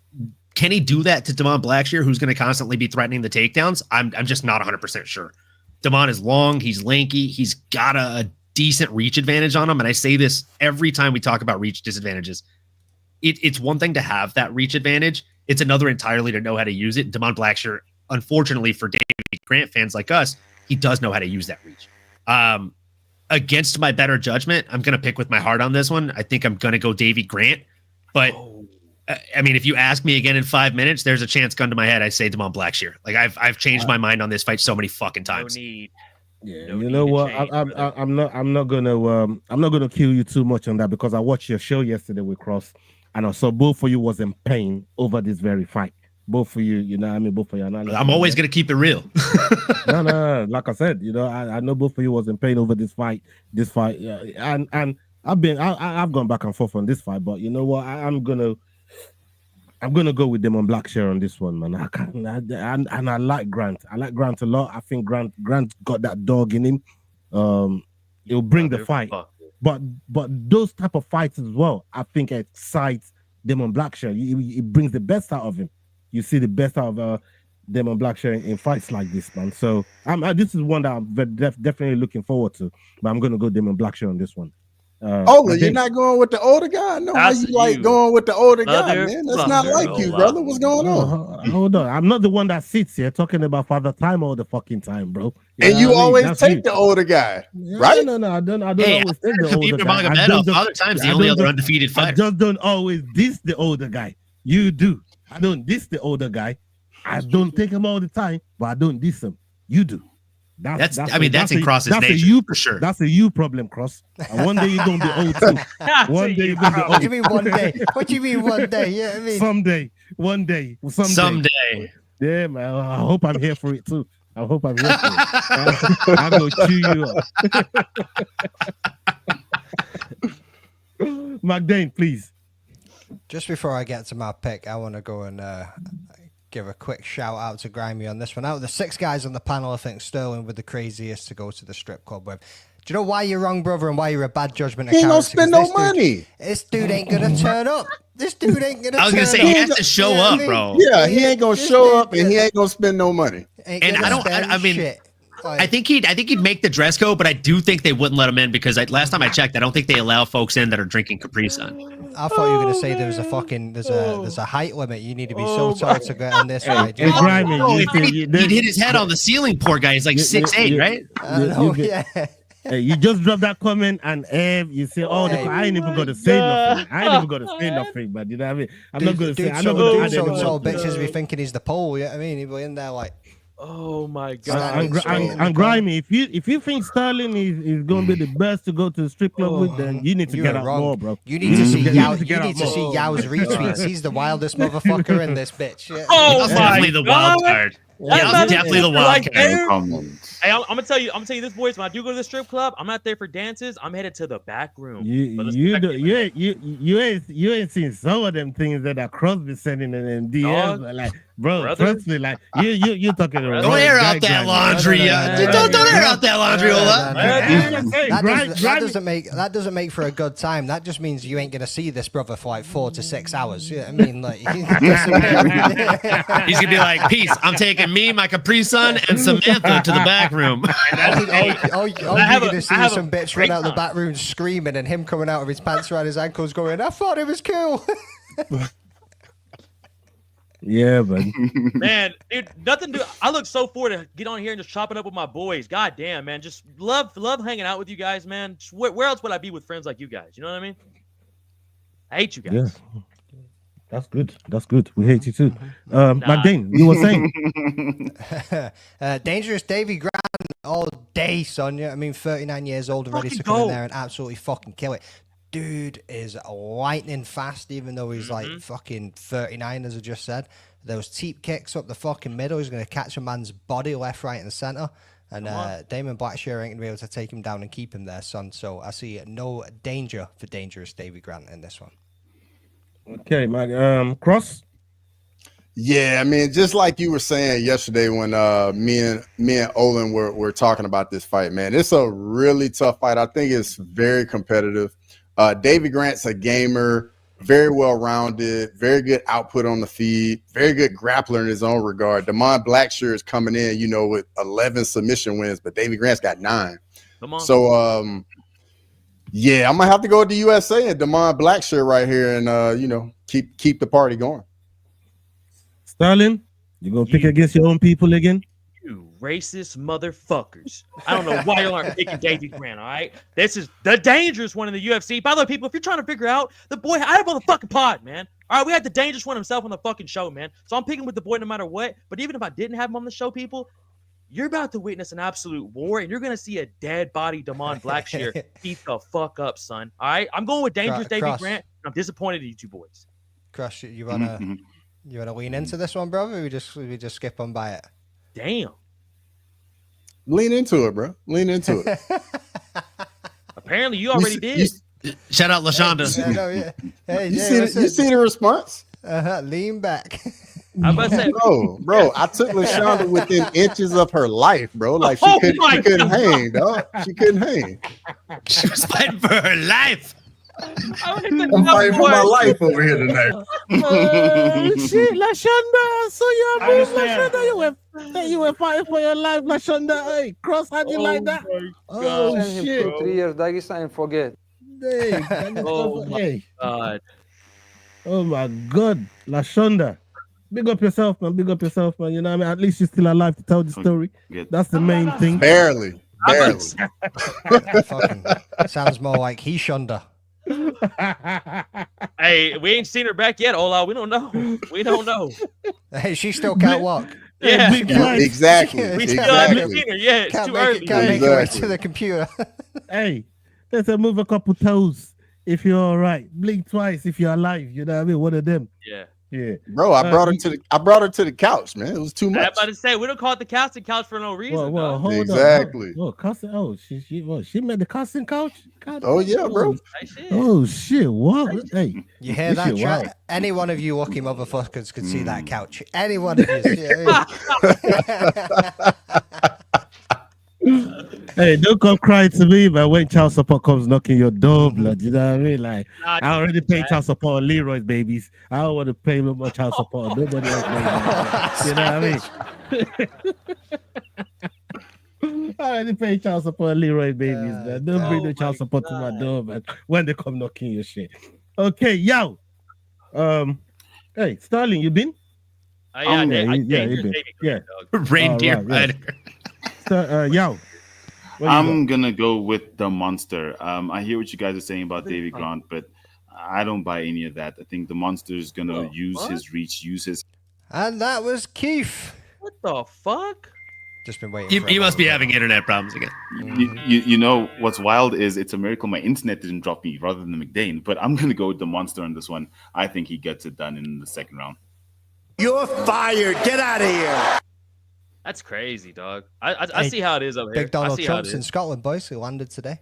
can he do that to Damon Blackshear, who's going to constantly be threatening the takedowns? I'm just not 100% sure. Damon is long, he's lanky, he's got a decent reach advantage on him. And I say this every time we talk about reach disadvantages. It's one thing to have that reach advantage. It's another entirely to know how to use it. Damon Blackshear, unfortunately for Davy Grant fans like us, he does know how to use that reach. Against my better judgment, I'm going to pick with my heart on this one. I think I'm going to go Davy Grant. But, I mean, if you ask me again in 5 minutes, there's a chance gun to my head I say Damon Blackshear. Like, I've changed my mind on this fight so many fucking times. No need. Yeah, no, you know what? I'm not gonna kill you too much on that because I watched your show yesterday with Cross, and I saw both of you was in pain over this very fight. Both of you, you know what I mean? Both of you. I'm always going to keep it real. No. Like I said, you know, I know both of you was in pain over this fight. Yeah, and I've gone back and forth on this fight, but you know what? I'm gonna go with Damon Blackshear on this one, man. I like Grant. I like Grant a lot. I think Grant got that dog in him. He'll bring the fight. But those type of fights as well, I think excites Damon Blackshear. He brings the best out of him. You see the best out of Damon Blackshear in fights like this, man. So this is one that I'm definitely looking forward to. But I'm going to go Damon Blackshear on this one. You're not going with the older guy? No, how you like going with the older guy, man? That's not like you, brother. What's going on? Hold on. I'm not the one that sits here talking about Father Time all the fucking time, bro. And you always take the older guy, right? No, I don't always take the older guy. Father Time's the only other undefeated fighter. I just don't always diss the older guy. You do. I don't diss the older guy. I don't take him all the time, but I don't diss him. You do. That's in Cross's nature, for sure. That's a you problem, Cross. And one day you're gonna be old too. One day you're gonna be old. What do you mean one day? What do you mean one day? Yeah, I mean someday. One day. Someday. Yeah, man. I hope I'm here for it too. I hope I'm here for it. I'm gonna chew you up. McDane, please. Just before I get to my pick, I want to go and give a quick shout out to Grimy on this one. Out of the 6 guys on the panel, I think Sterling was the craziest to go to the strip club with. Do you know why you're wrong, brother, and why you're a bad judgment? He ain't gonna spend no money. This dude ain't gonna turn up. This dude ain't gonna. I was gonna say he has to show up, bro. Yeah, he ain't gonna show up, and he ain't gonna spend no money. And I mean. I think he'd make the dress code, but I do think they wouldn't let him in because last time I checked, I don't think they allow folks in that are drinking Capri Sun. I thought you were gonna say there was there's a height limit. You need to be so tall to get on this ride. He'd hit his head on the ceiling. Poor guy. He's like 6'8", right? Yeah. Hey, you just dropped that comment and you say, I ain't even gonna say nothing. I ain't even gonna say nothing, but you know what I mean? I'm not gonna say I'm not gonna add any more. Bitches be thinking he's the pole, you know what I mean? He'll be in there like, oh my god. And Grimy, if you think Sterling is gonna be the best to go to the strip club with, then you need to get out more, bro. You need to see Yao's retweets. He's the wildest motherfucker in this bitch. Yeah. Oh That's definitely the wild card. Yeah, that's definitely the wild card. Hey, I'm gonna tell you this, boys. When I do go to the strip club, I'm not there for dances. I'm headed to the back room. You ain't seen some of them things that are Crosby sending in them DMs. Like, bro, trust me, like you talking about. Don't air out that laundry. Don't air out that laundry, Ola. That doesn't make for a good time. That just means you ain't gonna see this brother for like 4 to 6 hours. You know what I mean? Like he's gonna be like, peace. I'm taking me, my Capri Sun, and Samantha to the back room. All you're gonna see is some bitch run out the back room screaming, and him coming out of his pants around his ankles going, I thought it was cool. Yeah, buddy. Man, dude, I look so forward to get on here and just chop it up with my boys. God damn, man. Just love hanging out with you guys, man. Where else would I be with friends like you guys? You know what I mean? I hate you guys. Yeah. That's good. That's good. We hate you too. McDane, you were saying. Dangerous Davy Grant all day, son. You know what I mean? 39 years old and ready to come in there and absolutely fucking kill it. Dude is lightning fast, even though he's like fucking 39, as I just said. Those teep kicks up the fucking middle. He's going to catch a man's body left, right, and center. And Damon Blackshear ain't going to be able to take him down and keep him there, son. So I see no danger for Dangerous Davy Grant in this one. Okay, my Cross. Yeah, I mean, just like you were saying yesterday when me and Olin were talking about this fight, man, it's a really tough fight. I think it's very competitive. Davy Grant's a gamer, very well-rounded, very good output on the feed, very good grappler in his own regard. Damon Blackshear is coming in, with 11 submission wins, but Davy Grant's got 9. Come on. So, yeah, I'm gonna have to go to the USA and Damon Blackshear right here, and keep the party going. Sterling, you gonna pick against your own people again? You racist motherfuckers. I don't know why you aren't picking Davy Grant, all right? This is the dangerous one in the UFC. By the way, people, if you're trying to figure out, the boy, I have on the fucking pod, man. All right, we had the dangerous one himself on the fucking show, man. So I'm picking with the boy no matter what. But even if I didn't have him on the show, people, you're about to witness an absolute war, and you're going to see a dead body Damon Blackshear beat the fuck up, son. All right? I'm going with dangerous Davy Grant, and I'm disappointed in you two boys. Crush, you wanna lean into this one, brother? Or we just skip on by it? Damn. Lean into it, bro. Lean into it. Apparently, you already did. Shout out LaShonda. Hey, you see the response? Lean back. I'm about to say, bro, I took LaShonda within inches of her life, bro. Like she couldn't hang, dog. She couldn't hang. She was fighting for her life. I'm fighting for my life over here tonight. Shit, LaShonda. So LaShonda, you were fighting for your life, LaShonda. Hey, Cross had you like that? Oh shit! 3 years Dagestan and forget. God. Oh my God, LaShonda. Big up yourself, man. Big up yourself, man. You know what I mean? At least you're still alive to tell the story. That's the main thing. Barely. Sounds more like he shunda. Hey, we ain't seen her back yet, Ola. We don't know. Hey, she still can't walk. Yeah, exactly. We still haven't seen her yet. It's too early. Can't make her into the computer. Hey, let's move a couple toes if you're all right. Blink twice if you're alive. You know what I mean? One of them. Yeah. Yeah, bro, I brought her to the couch, man. It was too much. I'm about to say we don't call it the casting couch for no reason. Well, hold exactly. On. She made the casting couch. God, bro. Oh shit! What? Hey, you hear that? Wow. Any one of you lucky motherfuckers could see that couch. Any one of you. Hey, don't come crying to me, man. When child support comes knocking your door, blood, you know what I mean? Like, I already paid child support on Leroy's babies. I don't want to pay no more child support on nobody else. You know what I mean? I already paid child support on Leroy's babies, man. Don't bring the child support to my door, man. When they come knocking your shit. Okay, yo. Hey, Sterling, you been? Yeah, you been. Yeah. Reindeer rider. Yo. I'm gonna go with the monster. I hear what you guys are saying about David Grant, but I don't buy any of that. I think the monster is gonna use his reach, use his. And that was Keith. What the fuck? Just been waiting. He must be having internet problems again. You know what's wild is it's a miracle my internet didn't drop me rather than McDane. But I'm gonna go with the monster on this one. I think he gets it done in the second round. You're fired. Get out of here. That's crazy, dog. I see how it is over here. Big Donald I see how it Trump's in is. Scotland, boys. Who landed today?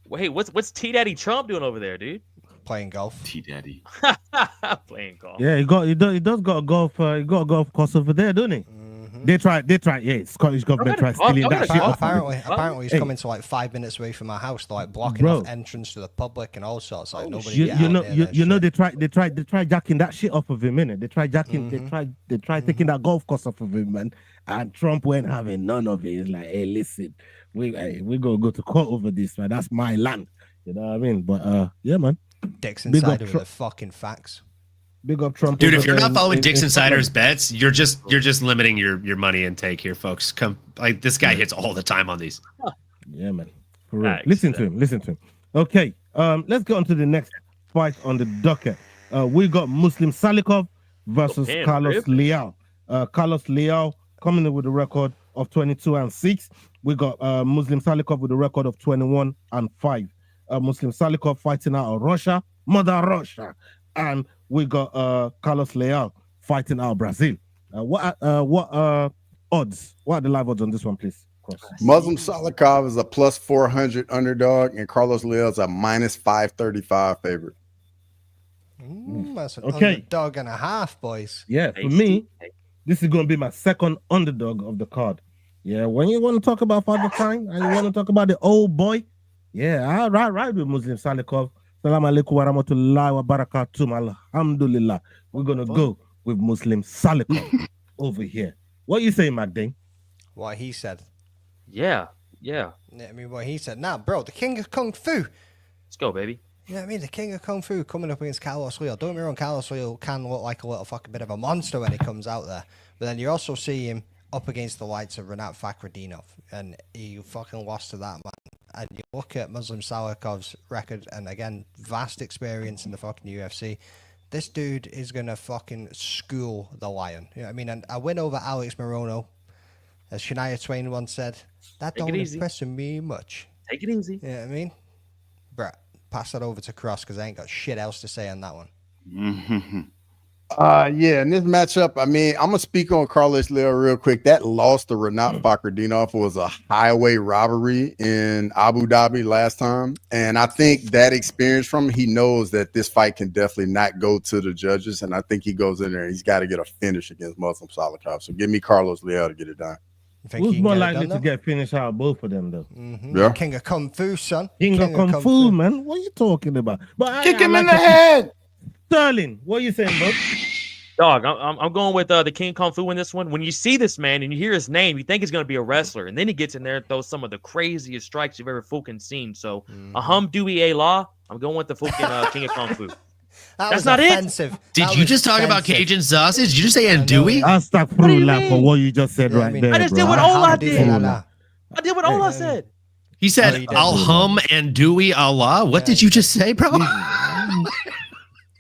Wait, what's T Daddy Trump doing over there, dude? Playing golf. T Daddy. Playing golf. Yeah, he does got a golf. He got a golf course over there, don't he? They tried. Yeah, Scottish government tried stealing that shit. Apparently, he's coming to like 5 minutes away from my house. They're like blocking off entrance to the public and all sorts. Like nobody. You know, they tried jacking that shit off of him, innit? They tried jacking. They tried taking that golf course off of him, man. And Trump went having none of it. He's like, hey, listen, we gonna go to court over this, man. That's my land. You know what I mean? But yeah, man. Dick's Insider with the fucking facts. Big up Trump, dude. If you're not following Dick's Insider's bets, you're just limiting your money intake here, folks. This guy hits all the time on these. Yeah, man. For real. Listen to him. Okay, let's get on to the next fight on the docket. We got Muslim Salikov versus Carlos Leal. Carlos Leal coming in with a record of 22-6. We got Muslim Salikov with a record of 21-5. Muslim Salikov fighting out of Russia, Mother Russia, and we got Carlos Leal fighting out of Brazil. What odds? What are the live odds on this one, please? Muslim Salikov is a plus 400 underdog, and Carlos Leal is a minus 535 favorite. That's an underdog and a half, boys. Yeah, for me, this is going to be my second underdog of the card. Yeah, when you want to talk about Father Time and you want to talk about the old boy, yeah, I ride with Muslim Salikov. Salam alaikum wa rahmatullahi wa barakatuh. Alhamdulillah. We're going to go with Muslim Salikov over here. What you saying, McDane? What he said. Yeah. I mean, what he said. Nah, bro, the king of Kung Fu. Let's go, baby. Yeah, I mean, the king of Kung Fu coming up against Carlos Leal. Don't get me wrong, Carlos Leal can look like a little fucking bit of a monster when he comes out there. But then you also see him up against the likes of Renat Fakhretdinov. And he fucking lost to that man. And you look at Muslim Salikov's record, and again, vast experience in the fucking UFC. This dude is going to fucking school the lion. You know what I mean? And a win over Alex Morono, as Shania Twain once said, that don't impress me much. Take it easy. You know what I mean? Brett, pass that over to Cross because I ain't got shit else to say on that one. Yeah, in this matchup, I mean, I'm gonna speak on Carlos Leal real quick. That loss to Renat Fakhretdinov was a highway robbery in Abu Dhabi last time, and I think that experience from him, he knows that this fight can definitely not go to the judges, and I think he goes in there and he's got to get a finish against Muslim Salikov. So give me Carlos Leal to get it done. Who's more likely to get finished out of both of them, though? Yeah. King of Kung Fu, son. King of Kung Fu, man. What are you talking about? But kick him in the head. Sterling, what are you saying, bro? Dog, I'm going with the King Kung Fu in this one. When you see this man and you hear his name, you think he's going to be a wrestler. And then he gets in there and throws some of the craziest strikes you've ever fucking seen. So, Alhamdulillah, Allah, I'm going with the fucking King of Kung Fu. That's not offensive. it. Did you just talk about Cajun sausage? Did you just say andouille? I'll stop through that for what you just said right there. I just did what Allah did. I did what Allah said. He said, Alham andouille Allah. What did you just say, bro?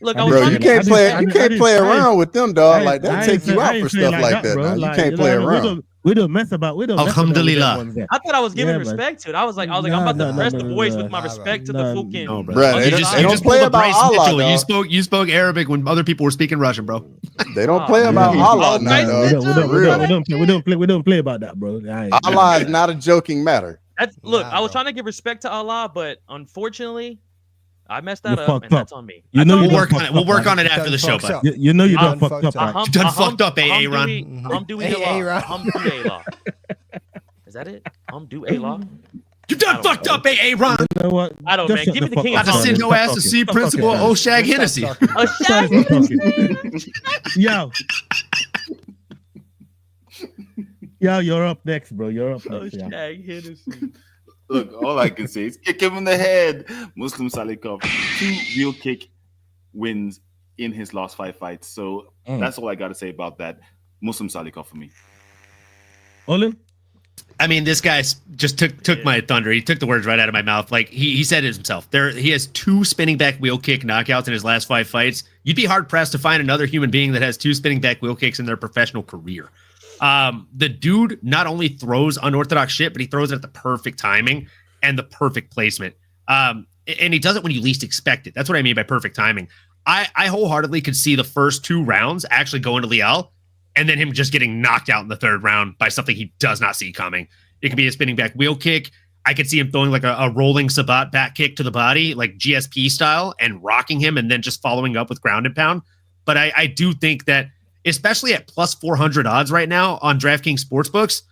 Look, bro, you can't play around with them, dog. Like they'll take you out for stuff like that. Man. You can't play around. We don't mess about. We don't. Alhamdulillah. I thought I was giving respect to it. I was like, I'm about to press the voice with my respect to the fucking. No, bro. You just play about Allah. You spoke Arabic when other people were speaking Russian, bro. They don't play about Allah now. We don't play about that, bro. Allah is not a joking matter. Look, I was trying to give respect to Allah, but unfortunately, I messed that up, and that's on me. You know, we'll work on it. We'll work on it after the show, but you know you done fucked up. You done fucked up, AA Ron. Alhamdulillah. Is that it? Allah. You done fucked up, AA Ron. You know what? I don't know, man. Give me the King of Kung Fu. Send your ass to see Principal Oshag Hennessy. Yo, you're up next, bro. You're up next. Oshag Hennessy. Look, all I can say is kick him in the head. Muslim Salikov, 2 real kick wins in his last 5 fights. So that's all I got to say about that. Muslim Salikov for me. Olin? I mean, this guy just took my thunder. He took the words right out of my mouth. Like he said it himself. He has 2 spinning back wheel kick knockouts in his last 5 fights. You'd be hard pressed to find another human being that has 2 spinning back wheel kicks in their professional career. The dude not only throws unorthodox shit, but he throws it at the perfect timing and the perfect placement. And he does it when you least expect it. That's what I mean by perfect timing. I wholeheartedly could see the first 2 rounds actually going to Liel, and then him just getting knocked out in the 3rd round by something he does not see coming. It could be a spinning back wheel kick. I could see him throwing like a rolling Sabat back kick to the body, like GSP style, and rocking him and then just following up with ground and pound. But I do think that, especially at plus 400 odds right now on DraftKings Sportsbooks,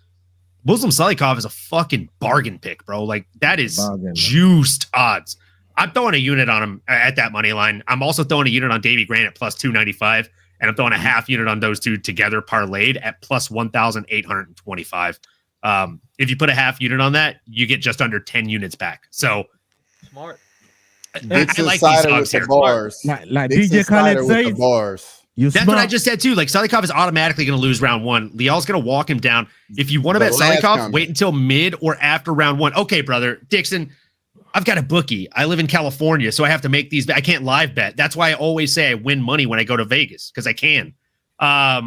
Muslim Salikov is a fucking bargain pick, bro. Like, that is juiced odds. I'm throwing a unit on him at that money line. I'm also throwing a unit on Davey Grant at plus 295. And I'm throwing a half unit on those 2 together parlayed at plus 1,825. If you put a half unit on that, you get just under 10 units back. So smart. I like these dogs here. Bars. Like DJ Khaled says, bars. That's what I just said too. Like, Salikov is automatically going to lose round 1. Liel's going to walk him down. If you want to bet Salikov, wait until mid or after round 1. Okay, brother Dixon, I've got a bookie. I live in California, so I have to make these. I can't live bet. That's why I always say I win money when I go to Vegas, because I can. I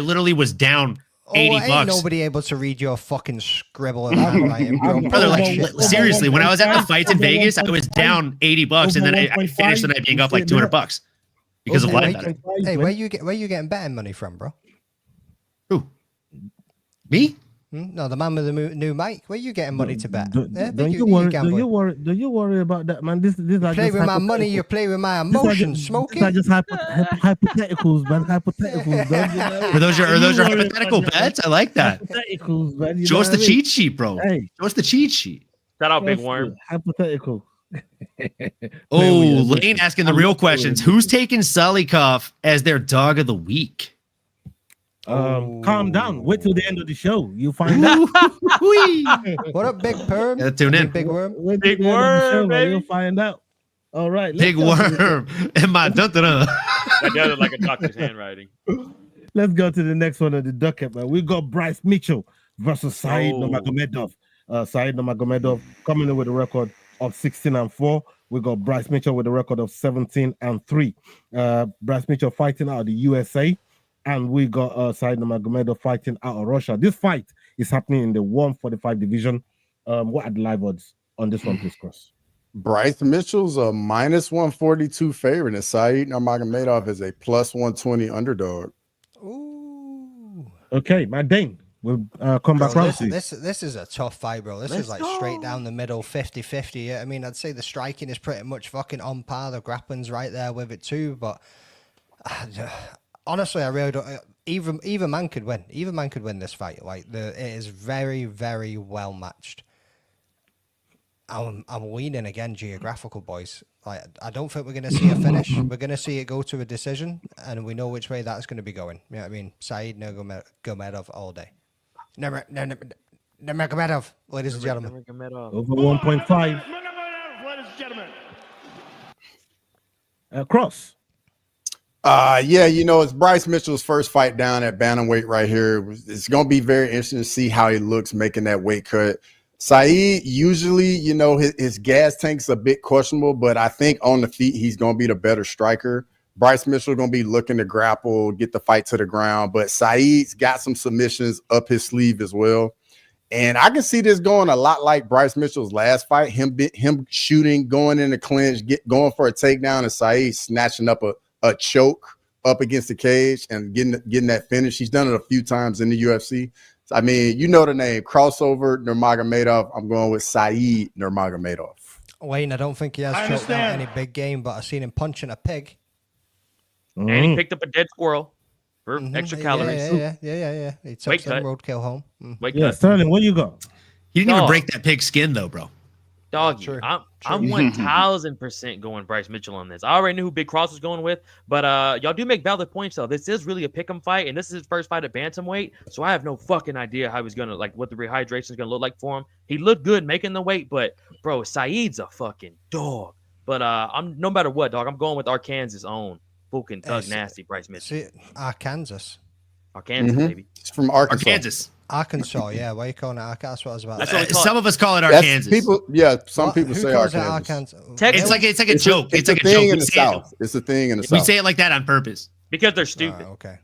literally was down $80. Ain't nobody able to read your fucking scribble in handwriting, bro. Brother, like, seriously, when I was at the fights in Vegas, I was down $80, and then I finished the night being up like $200 because of live betting. Hey, where you getting betting money from, bro? Who? Me? No, the man with the new mic. Where you getting money to bet? Don't you worry about that, man. This play just with my money. You play with my emotions. Smoking. These are just hypotheticals, man. Hypotheticals. Are those your hypothetical bets? I like that. Hypotheticals, man. Show us the cheat sheet, bro. Hey, show us the cheat sheet. Shout out, Big Worm. Hypothetical. Oh, Lane asking the real questions. Who's taking Salikov as their dog of the week? Calm down. Wait till the end of the show. You'll find out. What up, Big Perm? Yeah, tune in. Big Worm. Big Worm, baby. You'll find out. All right. Big Worm. And my dun-dun-dun. That does look like a doctor's handwriting. Let's go to the next one on the docket, man. We got Bryce Mitchell versus Said Nurmagomedov. Said Nurmagomedov coming in with a record of 16-4. We got Bryce Mitchell with a record of 17-3. Bryce Mitchell fighting out of the USA. And we got Said Nurmagomedov fighting out of Russia. This fight is happening in the 145 division. What are the live odds on this one, please, Cross? Bryce Mitchell's a minus 142 favorite, and Said Nurmagomedov is a plus 120 underdog. Ooh. Okay, man, Dane, we'll come back around. This is a tough fight, bro. This is like straight down the middle, 50-50. I mean, I'd say the striking is pretty much fucking on par. The grappling's right there with it too, but honestly, I really don't. Either man could win. Either man could win this fight. Like it is very, very well matched. I'm leaning again geographical, boys. Like, I don't think we're going to see a finish. We're going to see it go to a decision, and we know which way that's going to be going. You know what I mean? Said Nurmagomedov all day. Nurmagomedov, ladies and gentlemen. Over 1.5. Ladies and gentlemen. Cross. Yeah, it's Bryce Mitchell's first fight down at bantamweight right here. It's going to be very interesting to see how he looks making that weight cut. Said, usually, his gas tank's a bit questionable, but I think on the feet, he's going to be the better striker. Bryce Mitchell going to be looking to grapple, get the fight to the ground, but Said's got some submissions up his sleeve as well. And I can see this going a lot like Bryce Mitchell's last fight, him shooting, going in the clinch, going for a takedown, and Said snatching up a choke up against the cage and getting that finish. He's done it a few times in the UFC. I mean, the name, crossover Nurmagomedov. I'm going with Said Nurmagomedov. Wayne, I don't think he has choked out any big game, but I've seen him punching a pig. And he picked up a dead squirrel for extra calories. Yeah. He took some roadkill home. Yeah, Sterling, what you got? He didn't even break that pig's skin, though, bro. Doggy, I'm 1000% going Bryce Mitchell on this. I already knew who Big Cross was going with, but y'all do make valid points though. This is really a pick'em fight, and this is his first fight at bantamweight, so I have no fucking idea how he's gonna what the rehydration is gonna look like for him. He looked good making the weight, but bro, Said's a fucking dog. But I'm no matter what, dog. I'm going with Arkansas' own fucking thug nasty Bryce Mitchell. Arkansas, baby. It's from Arkansas. Arkansas, yeah. Why are you calling it Arkansas? That's what I was about. That's what we call Some it. of us call it That's Arkansas. people. Yeah, some What? people Who say calls it Arkansas. Texas. It's like a joke. It's like a thing joke. in We the say it- South. It's a thing in the We South. say it like that on purpose. Because they're stupid. Okay.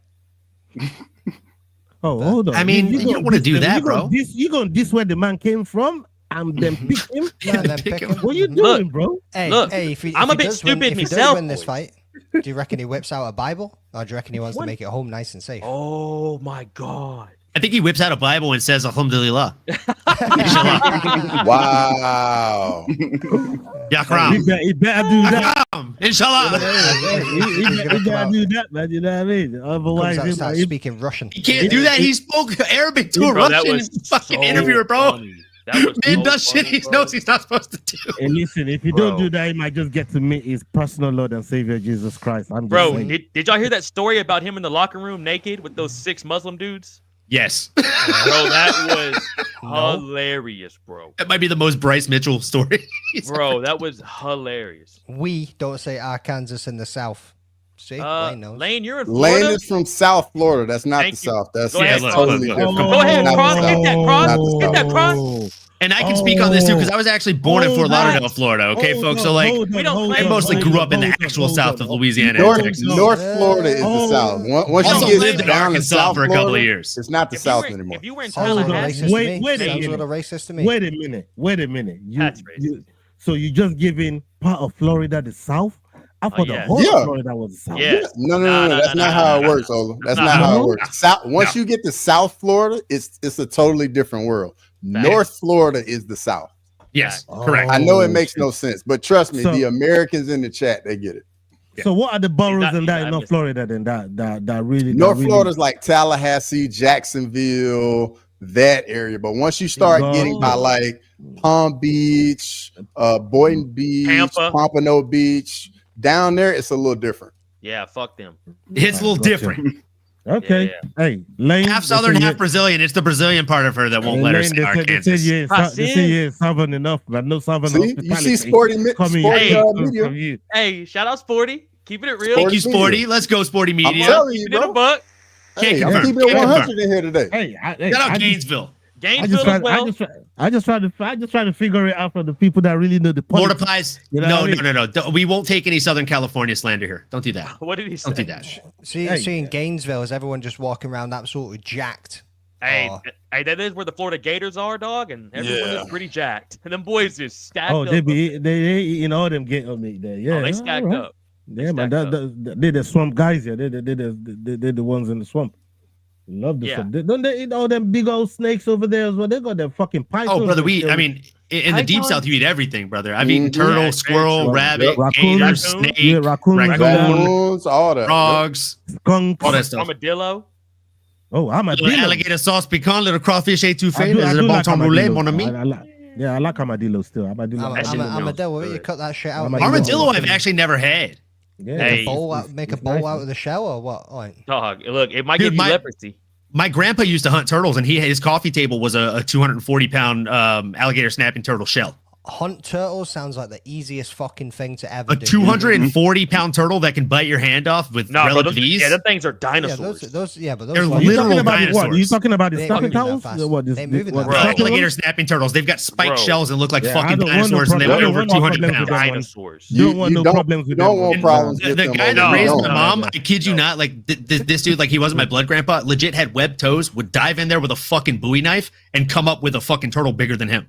Oh, hold on. I mean, you don't want to do that, bro. You gonna diss where the man came from and then pick him? And then pick him. What you doing, bro? Hey, Look, hey, if he, I'm if a he bit does win, stupid if he does myself, win this boys. fight, do you reckon he whips out a Bible, or do you reckon he wants to make it home nice and safe? Oh my god. I think he whips out a Bible and says Alhamdulillah. Wow. Yakram. He better do that. Yakram. Inshallah. He gotta do that, man. You know what I mean? Otherwise, Comes out, starts speaking Russian. He can't do that. He spoke Arabic to a Bro, that Russian was fucking so interviewer, bro. funny. That was Man so does shit funny, he bro. knows he's not supposed to do. Hey, listen, if you don't do that, he might just get to meet his personal Lord and Savior Jesus Christ. I'm just Bro, saying. did y'all hear that story about him in the locker room naked with those 6 Muslim dudes? Yes. Bro, that was hilarious, bro. That might be the most Bryce Mitchell story. Bro, that was hilarious. We don't say Arkansas in the South. See, Lane knows. Lane, you're in Florida. Lane is from South Florida. That's not Thank the you. South. That's Go ahead, totally look. different. Go ahead, Not Cross. the Get South. that, Cross. Not the Get that, South. Cross. And I can speak on this too because I was actually born in Fort Lauderdale, Florida. Okay, folks. So like, I mostly grew up in the actual south of Louisiana and Texas. North Florida is the South. Once Also you lived get in down to Arkansas South for a couple of Florida, years. it's not the South anymore. If you were in Sounds a little Tallahassee, racist to Wait me. a Sounds a minute. little racist to me. Wait a minute. That's racist. So you just giving part of Florida the South? I thought yeah. the whole Yeah. of Florida was the South. Yes. No. No, That's no, not no, how no, it works, Ola. That's No, not how no. it works. Once you get to South Florida, it's a totally different world. North Florida is the South. Yes, correct. I know it makes no sense, but trust me, So- the Americans in the chat, they get it. So what are the boroughs Exactly. in that in I North missed Florida then that really North really- Florida's like Tallahassee, Jacksonville, that area. But once you start Go. getting by like Palm Beach, Boynton Beach, Tampa. Pompano Beach, down there, it's a little different. Yeah, fuck them. It's a little Gotcha. different. Okay. Yeah. Hey, Lane. Half they Southern, say half you- Brazilian. It's the Brazilian part of her that won't let her Lane, say they say Arkansas. you ain't they say you ain't Southern enough, but no Southern See, you hospitality. see Sporty coming Sporty, from Media. you. Hey, shout out Sporty. Keeping it real. Thank you, Sporty Sporty. Media. Let's go, Sporty I'm Media. telling you, Keeping it a bro. buck. Can't Hey, I'm confirm. keeping it Can't 100 in here today. Hey, Shout out Gainesville. Gainesville as well. I just try to figure it out for the people that really know the Florida politics. Pies. You know No, what I mean? no. We won't take any Southern California slander here. Don't do that. What did he say? Don't do that. Seeing Gainesville, is everyone just walking around absolutely jacked? Hey, Oh. hey, that is where the Florida Gators are, dog, and everyone Yeah. is pretty jacked. And them boys just stacked Oh, up. they eating all them gator meat there. Yeah, they stacked all right. up. Yeah, man, stacked they're the swamp guys here. They're the ones in the swamp. Love the Yeah. swamp. Don't they eat all them big old snakes over there as well? They got them fucking pythons. Oh, brother, and I mean, in the deep Python? south, you eat everything, brother. I've eaten Mhm. turtle, Yeah, squirrel, very rabbit, true. gator, Raccoons. snake, Yeah, raccoons, Raccoons, all that. frogs, skunks. all that stuff. Armadillo. Oh, I'm a Little dealer. alligator sauce pecan, little crawfish étouffée. I There's a do bon like temps roulé, armadillo. mon ami. I like armadillo still. Armadillo. Armadillo, will you cut that shit out? Armadillo, I've actually never had. Yeah. Hey. Make a It's bowl nice. out of the shell or what? Like, Dog, look, it might Dude, give you my- leprosy. My grandpa used to hunt turtles, and his coffee table was a 240-pound alligator snapping turtle shell. hunt turtles sounds like the easiest fucking thing to ever A do. 240-pound turtle that can bite your hand off with No, bro, relative those, ease. yeah, them things are Yeah, dinosaurs. but those They're ones- literal What? Are you dinosaurs. talking about the They snapping moving that turtles? fast. What, They moving that the fast. snapping Alligator ones? snapping turtles. They've got spiked Bro. shells and look like Yeah, I fucking don't want no dinosaurs, and they weigh problem. over I don't want no 200 problems pounds. with that one. Dinosaurs. You don't want no problems with You don't them. want problems. The with them guy over that there. raised No. my mom, no. I kid you not, like this dude, like he wasn't my blood grandpa, legit had webbed toes, would dive in there with a fucking Bowie knife and come up with a fucking turtle bigger than him.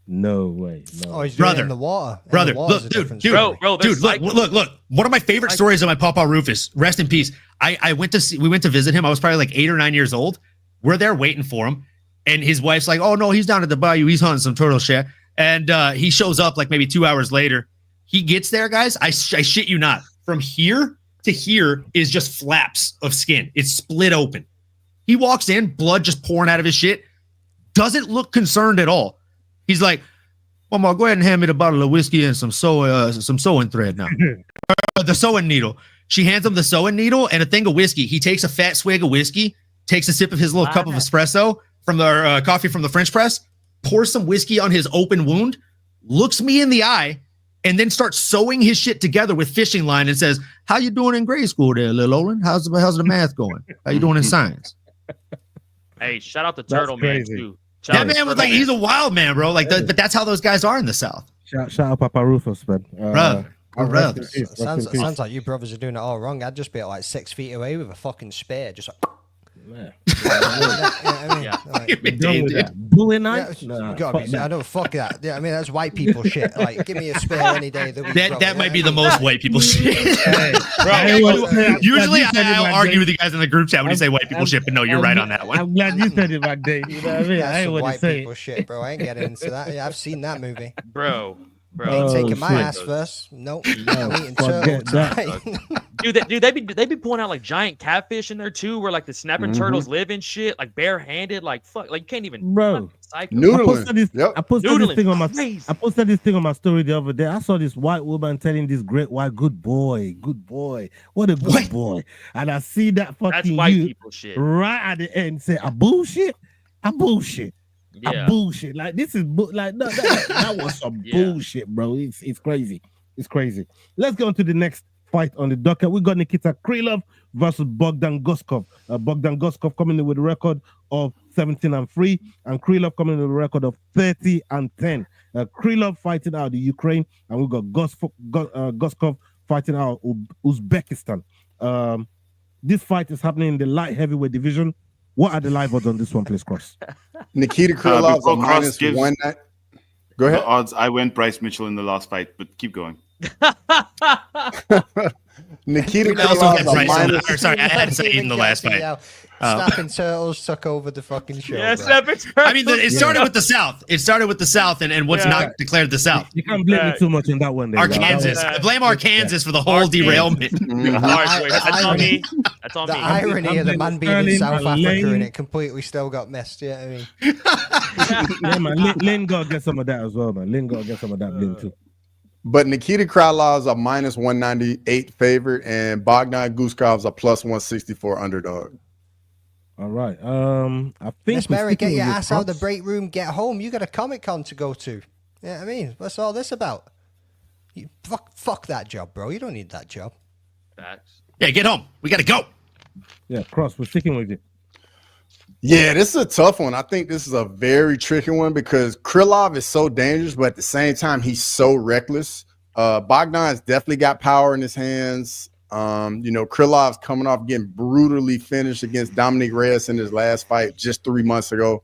No way. No. Oh, he's doing Brother. it in the water. In Brother, the water's look, a different dude, story. Bro, dude, look. One of my favorite stories of my Papa Rufus, rest in peace. We went to visit him. I was probably like 8 or 9 years old. We're there waiting for him. And his wife's like, oh no, he's down at the bayou. He's hunting some turtle shit. And he shows up like maybe 2 hours later. He gets there, guys. I shit you not. From here to here is just flaps of skin. It's split open. He walks in, blood just pouring out of his shit. Doesn't look concerned at all. He's like, Mama, go ahead and hand me the bottle of whiskey and some sewing thread now. The sewing needle. She hands him the sewing needle and a thing of whiskey. He takes a fat swig of whiskey, takes a sip of his little cup of espresso from the coffee from the French press, pours some whiskey on his open wound, looks me in the eye, and then starts sewing his shit together with fishing line and says, how you doing in grade school there, little Olin? How's the math going? How you doing in science? Hey, shout out to That's Turtle Man crazy. too. That man was like, he's a wild man, bro. Like, but that's how those guys are in the South. Shout out Papa Rufus, man. Bro. Sounds like you brothers are doing it all wrong. I'd just be at like 6 feet away with a fucking spear, just like. Bully knife? I don't fuck that. Yeah, I mean that's white people shit. Like, give me a spear any day of the week. That might be the most white people shit. Usually, I'll argue with you guys in the group chat when you say white people shit, but no, you're right on that one. I'm glad you said it back then. You know what I mean? I ain't want to white say people it. shit, bro. I ain't getting into that. Yeah, I've seen that movie. Bro. Ain't taking my ass first. Nope. I'm eating turtle tonight. Dude, they be pulling out like giant catfish in there too, where like the snapping turtles live and shit, like barehanded, like fuck, like you can't even. Bro, I posted this thing on my story the other day. I saw this white woman telling this great white good boy, what a good boy, and I see that fucking That's white people shit. Right at the end say a bullshit. Yeah. A bullshit. Like this is like no, that was some bullshit, bro. It's crazy. It's crazy. Let's go on to the next fight on the docket. We got Nikita Krylov versus Bogdan Guskov. Bogdan Guskov coming in with a record of 17-3, and Krylov coming in with a record of 30-10. Krylov fighting out of the Ukraine, and we got Guskov fighting out of Uzbekistan. This fight is happening in the light heavyweight division. What are the live odds on this one, please, Cross? Nikita Krylov minus gives 1. Go ahead. The odds. I went Bryce Mitchell in the last fight, but keep going. Nikita Krylov. Sorry, I had to say in the last fight. Snapping Turtles took over the fucking show. Yeah, Snapping Turtles. I mean, it started with the South. It started with the South, and what's not declared the South. You can't blame me too much on that one. Arkansas. I blame Arkansas for the whole derailment. That's on me. That's on the me. irony of the man being in South Africa and it completely still got missed. Yeah, I mean. Yeah, man. Lynn got to get some of that as well, man. Lynn got to get some of that blame too. But Nikita Krylov's a minus 198 favorite, and Bogdan Guskov's a plus 164 underdog. All right. I think Miss Mary, get your ass out of the break room, get home. You got a Comic-Con to go to. Yeah, I mean, what's all this about? You fuck that job, bro. You don't need that job. Facts. Yeah, get home. We got to go. Yeah, Cross, we're sticking with you. Yeah, this is a tough one. I think this is a very tricky one because Krylov is so dangerous, but at the same time, he's so reckless. Bogdan's definitely got power in his hands. Krylov's coming off getting brutally finished against Dominic Reyes in his last fight just 3 months ago.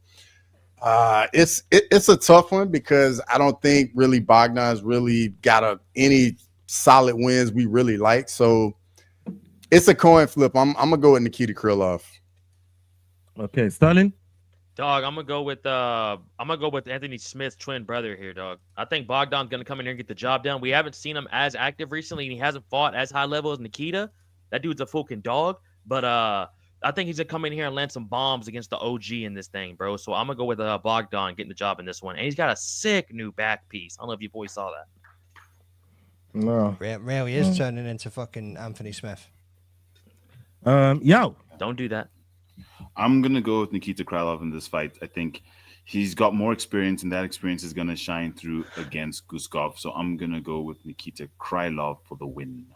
It's a tough one because I don't think really Bogdan's really got any solid wins we really like. So it's a coin flip. I'm gonna go with Nikita Krylov. Okay, Sterling. Dog, I'm gonna go with Anthony Smith's twin brother here, dog. I think Bogdan's gonna come in here and get the job done. We haven't seen him as active recently, and he hasn't fought as high level as Nikita. That dude's a fucking dog. But I think he's gonna come in here and land some bombs against the OG in this thing, bro. So I'm gonna go with Bogdan getting the job in this one. And he's got a sick new back piece. I don't know if you boys saw that. No. Really is turning into fucking Anthony Smith. Yo. Don't do that. I'm going to go with Nikita Krylov in this fight. I think he's got more experience, and that experience is going to shine through against Guskov. So I'm going to go with Nikita Krylov for the win.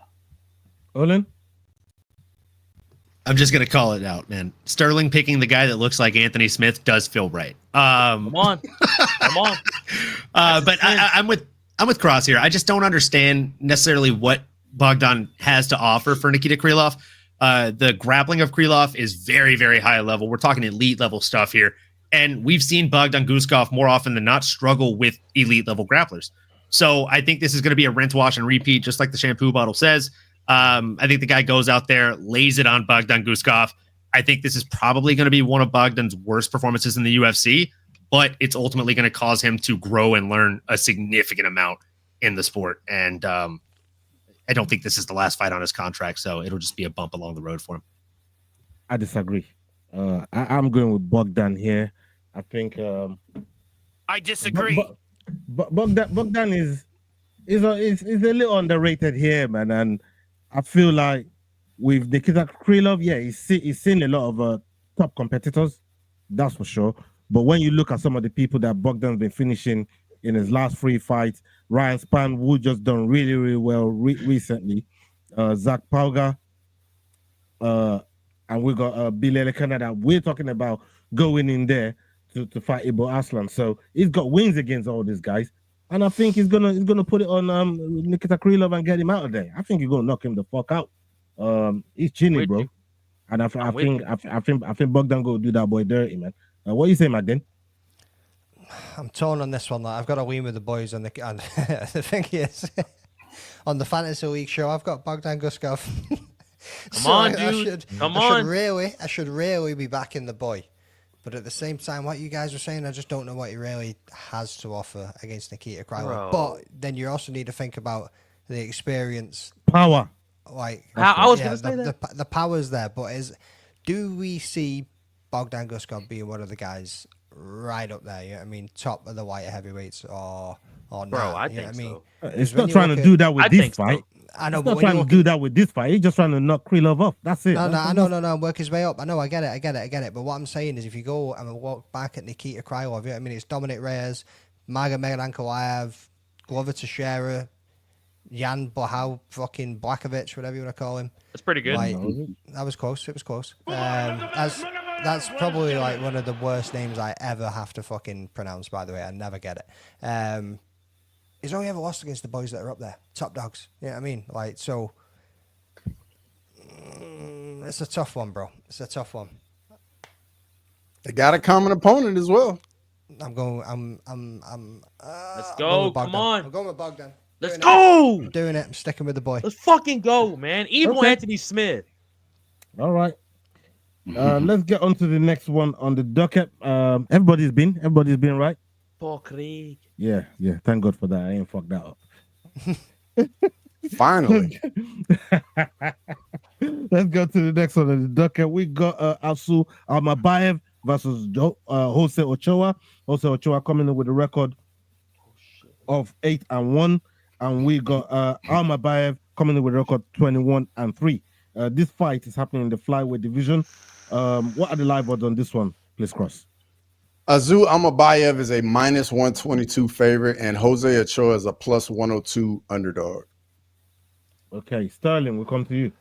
Olin? I'm just going to call it out, man. Sterling picking the guy that looks like Anthony Smith does feel right. Come on. But I'm with Cross here. I just don't understand necessarily what Bogdan has to offer for Nikita Krylov. The grappling of Krylov is very, very high level. We're talking elite level stuff here. And we've seen Bogdan Guskov more often than not struggle with elite level grapplers. So I think this is going to be a rinse, wash, and repeat, just like the shampoo bottle says. I think the guy goes out there, lays it on Bogdan Guskov. I think this is probably going to be one of Bogdan's worst performances in the UFC, but it's ultimately going to cause him to grow and learn a significant amount in the sport. And I don't think this is the last fight on his contract, so it'll just be a bump along the road for him. I disagree. I'm going with Bogdan here. I think I disagree. Bogdan is a little underrated here, man. And I feel like with Nikita Krylov, yeah, he's seen a lot of top competitors, that's for sure. But when you look at some of the people that Bogdan's been finishing in his last 3 fights, Ryan Spann, who just done really, really well recently, Zach Pauga, and we got Billy Elekander that we're talking about, going in there to fight Ibo Aslan. So he's got wins against all these guys. And I think he's gonna put it on Nikita Krylov and get him out of there. I think he's gonna knock him the fuck out. He's chinny, bro. You. And I think Bogdan go do that boy dirty, man. What you say, Magden? I'm torn on this one. Like, I've got to win with the boys, and the thing is, on the Fantasy League show, I've got Bogdan Guskov. Come on, dude. I should really be backing the boy. But at the same time, what you guys were saying, I just don't know what he really has to offer against Nikita Krylov. But then you also need to think about the experience. Power. Like, I was going to say that. The power's there, but do we see Bogdan Guskov being one of the guys right up there? You know what I mean? Top of the light heavyweights or not? Bro, I think so. It's not trying to do that with this fight. I know, he's not trying to do that with this fight. He's just trying to knock Krylov off. That's it. No, work his way up. I know, I get it. But what I'm saying is, if you go and walk back at Nikita Krylov, you know what I mean? It's Dominic Reyes, Magomed Ankalaev, Glover Teixeira, Jan Blachau, fucking Blachowicz, whatever you want to call him. That's pretty good. Like, that was close. It was close. That's probably like one of the worst names I ever have to fucking pronounce, by the way. I never get it. He's only ever lost against the boys that are up there, top dogs. You know what I mean? Like, so it's a tough one, bro. It's a tough one. They got a common opponent as well. Let's go. Come on. I'm going with Bogdan. Let's go. I'm doing it. I'm sticking with the boy. Let's fucking go, man. Evil Anthony Smith. All right. Let's get on to the next one on the docket. Everybody's been right. Paul Craig. Yeah. Thank God for that. I ain't fucked that up. Finally. Let's go to the next one on the docket. We got Asu Almabayev versus Jose Ochoa. Jose Ochoa coming in with a record of 8-1, and we got Almabayev coming in with a record 21-3. This fight is happening in the flyweight division. What are the live odds on this one, please, Cross? Azu Almabayev is a -122 favorite, and Jose Ochoa is a +102 underdog. Okay, Sterling, we'll come to you.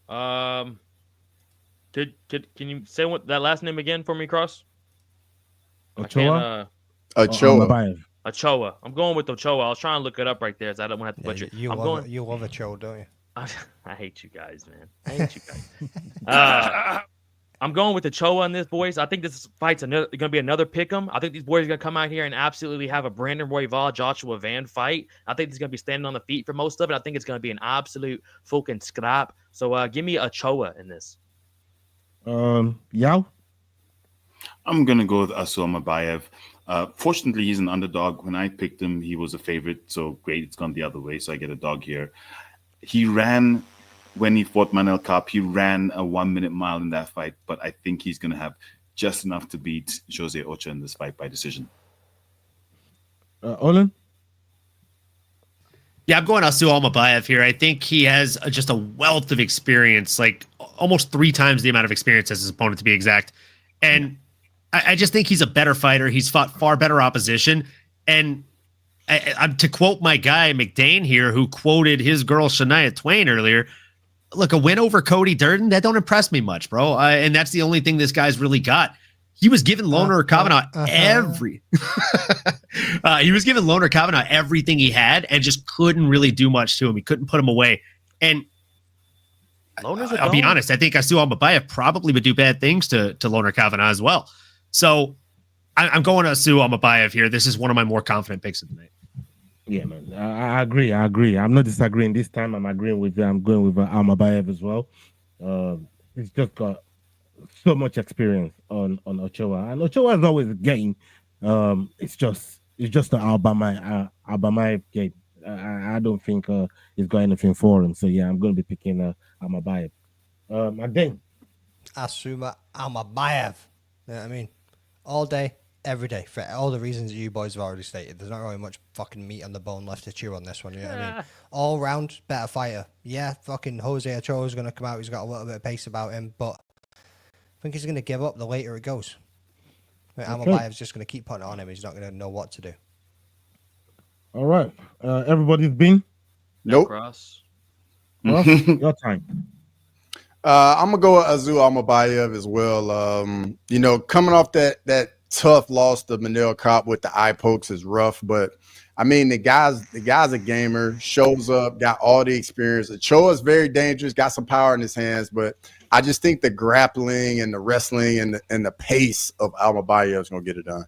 Can you say what that last name again for me, Cross? Ochoa. Ochoa. I'm going with Ochoa. I was trying to look it up right there, so I don't want to have to butcher. You love Ochoa, don't you? I hate you guys, man. I hate you guys. I'm going with Ochoa on this, boys. I think this fight's going to be another pick'em. I think these boys are going to come out here and absolutely have a Brandon Royval, Joshua Van fight. I think he's going to be standing on the feet for most of it. I think it's going to be an absolute fucking scrap. So give me Ochoa in this. Yao? I'm going to go with Asu Almabayev. Fortunately, he's an underdog. When I picked him, he was a favorite. So great, it's gone the other way. So I get a dog here. He ran, when he fought Manel Kape, he ran a 1-minute mile in that fight. But I think he's going to have just enough to beat Jose Ochoa in this fight by decision. Olin? Yeah, I'm going Asu Almabayev here. I think he has just a wealth of experience, like almost 3 times the amount of experience as his opponent, to be exact. And I just think he's a better fighter. He's fought far better opposition. And I'm to quote my guy McDane here, who quoted his girl Shania Twain earlier. Look, a win over Cody Durden, that don't impress me much, bro. And that's the only thing this guy's really got. He was giving Loner Kavanaugh he was giving Loner Kavanaugh everything he had and just couldn't really do much to him. He couldn't put him away. And I'll be honest, I think Asu Almabayev probably would do bad things to Loner Kavanaugh as well. So I'm going to Asu Almabayev here. This is one of my more confident picks of the night. Yeah, man. I agree. I'm not disagreeing this time. I'm agreeing with you. I'm going with Almabayev as well. He's just got so much experience on Ochoa, and Ochoa is always getting. It's just the Almabayev game. I don't think he's got anything for him. So yeah, I'm going to be picking Almabayev. Again, Asuma Almabayev. You know what I mean? All day, every day, for all the reasons you boys have already stated. There's not really much fucking meat on the bone left to chew on this one. You know what I mean? All round, better fighter. Yeah, fucking Jose Ochoa is going to come out. He's got a little bit of pace about him, but I think he's going to give up the later it goes. Almabayev's just going to keep putting it on him. He's not going to know what to do. All right. Everybody's been? Nope. Cross. Your time. I'm gonna go with Azu Almabayev as well. You know, coming off that tough loss to Manel Kopp with the eye pokes is rough, but I mean the guy's a gamer, shows up, got all the experience. Ochoa is very dangerous, got some power in his hands, but I just think the grappling and the wrestling and the pace of Almabayev is gonna get it done.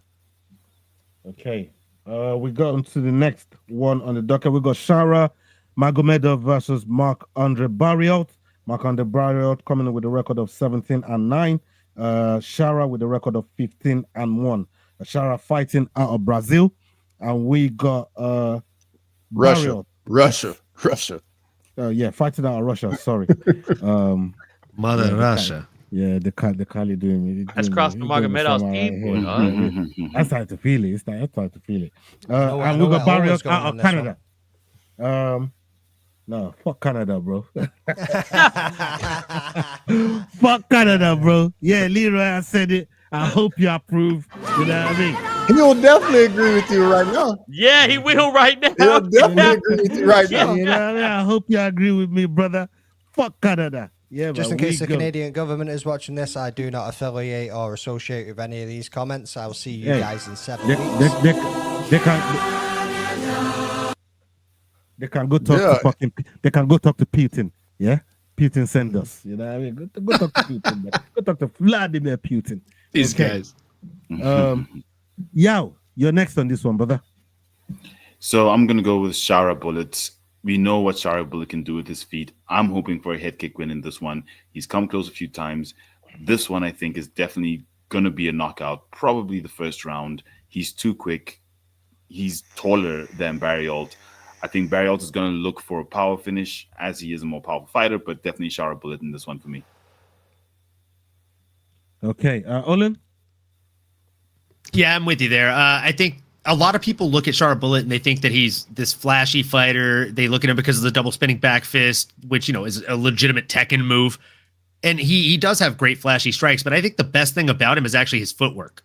Okay. We got into the next one on the docket. We got Shara Magomedov versus Marc-Andre Barriault. Marc-Andre Barriault coming in with a record of 17-9. Shara with a record of 15-1. Shara fighting out of Brazil. And we got Russia. Yeah, fighting out of Russia. Sorry. Mother Russia. Yeah, the Kali doing me. That's crossing Magomedov's team. I started to feel it. I started to feel it. No, and we got Barrios out of Canada. No, fuck Canada, bro. Fuck Canada, bro. Yeah, Leroy, I said it. I hope you approve. You know what I mean? He'll definitely agree with you right now. Yeah, he will right now. He'll definitely agree with you right now. You know what I mean? I hope you agree with me, brother. Fuck Canada. Yeah, just in case the Canadian government is watching this, I do not affiliate or associate with any of these comments. I'll see you guys in 7 weeks. They can go talk to fucking. They can go talk to Putin. Yeah, Putin send us. You know what I mean? Go talk to Putin. Man. Go talk to Vladimir Putin. These guys. Yao, you're next on this one, brother. So I'm gonna go with Shara Bullet. We know what Shara Bullet can do with his feet. I'm hoping for a head kick win in this one. He's come close a few times. This one, I think, is definitely going to be a knockout, probably the first round. He's too quick. He's taller than Barriault. I think Barriault is going to look for a power finish as he is a more powerful fighter, but definitely Shara Bullet in this one for me. Okay. Olin? Yeah, I'm with you there. I think a lot of people look at Shara Bullet and they think that he's this flashy fighter. They look at him because of the double spinning back fist, which, you know, is a legitimate Tekken move. And he does have great flashy strikes, but I think the best thing about him is actually his footwork,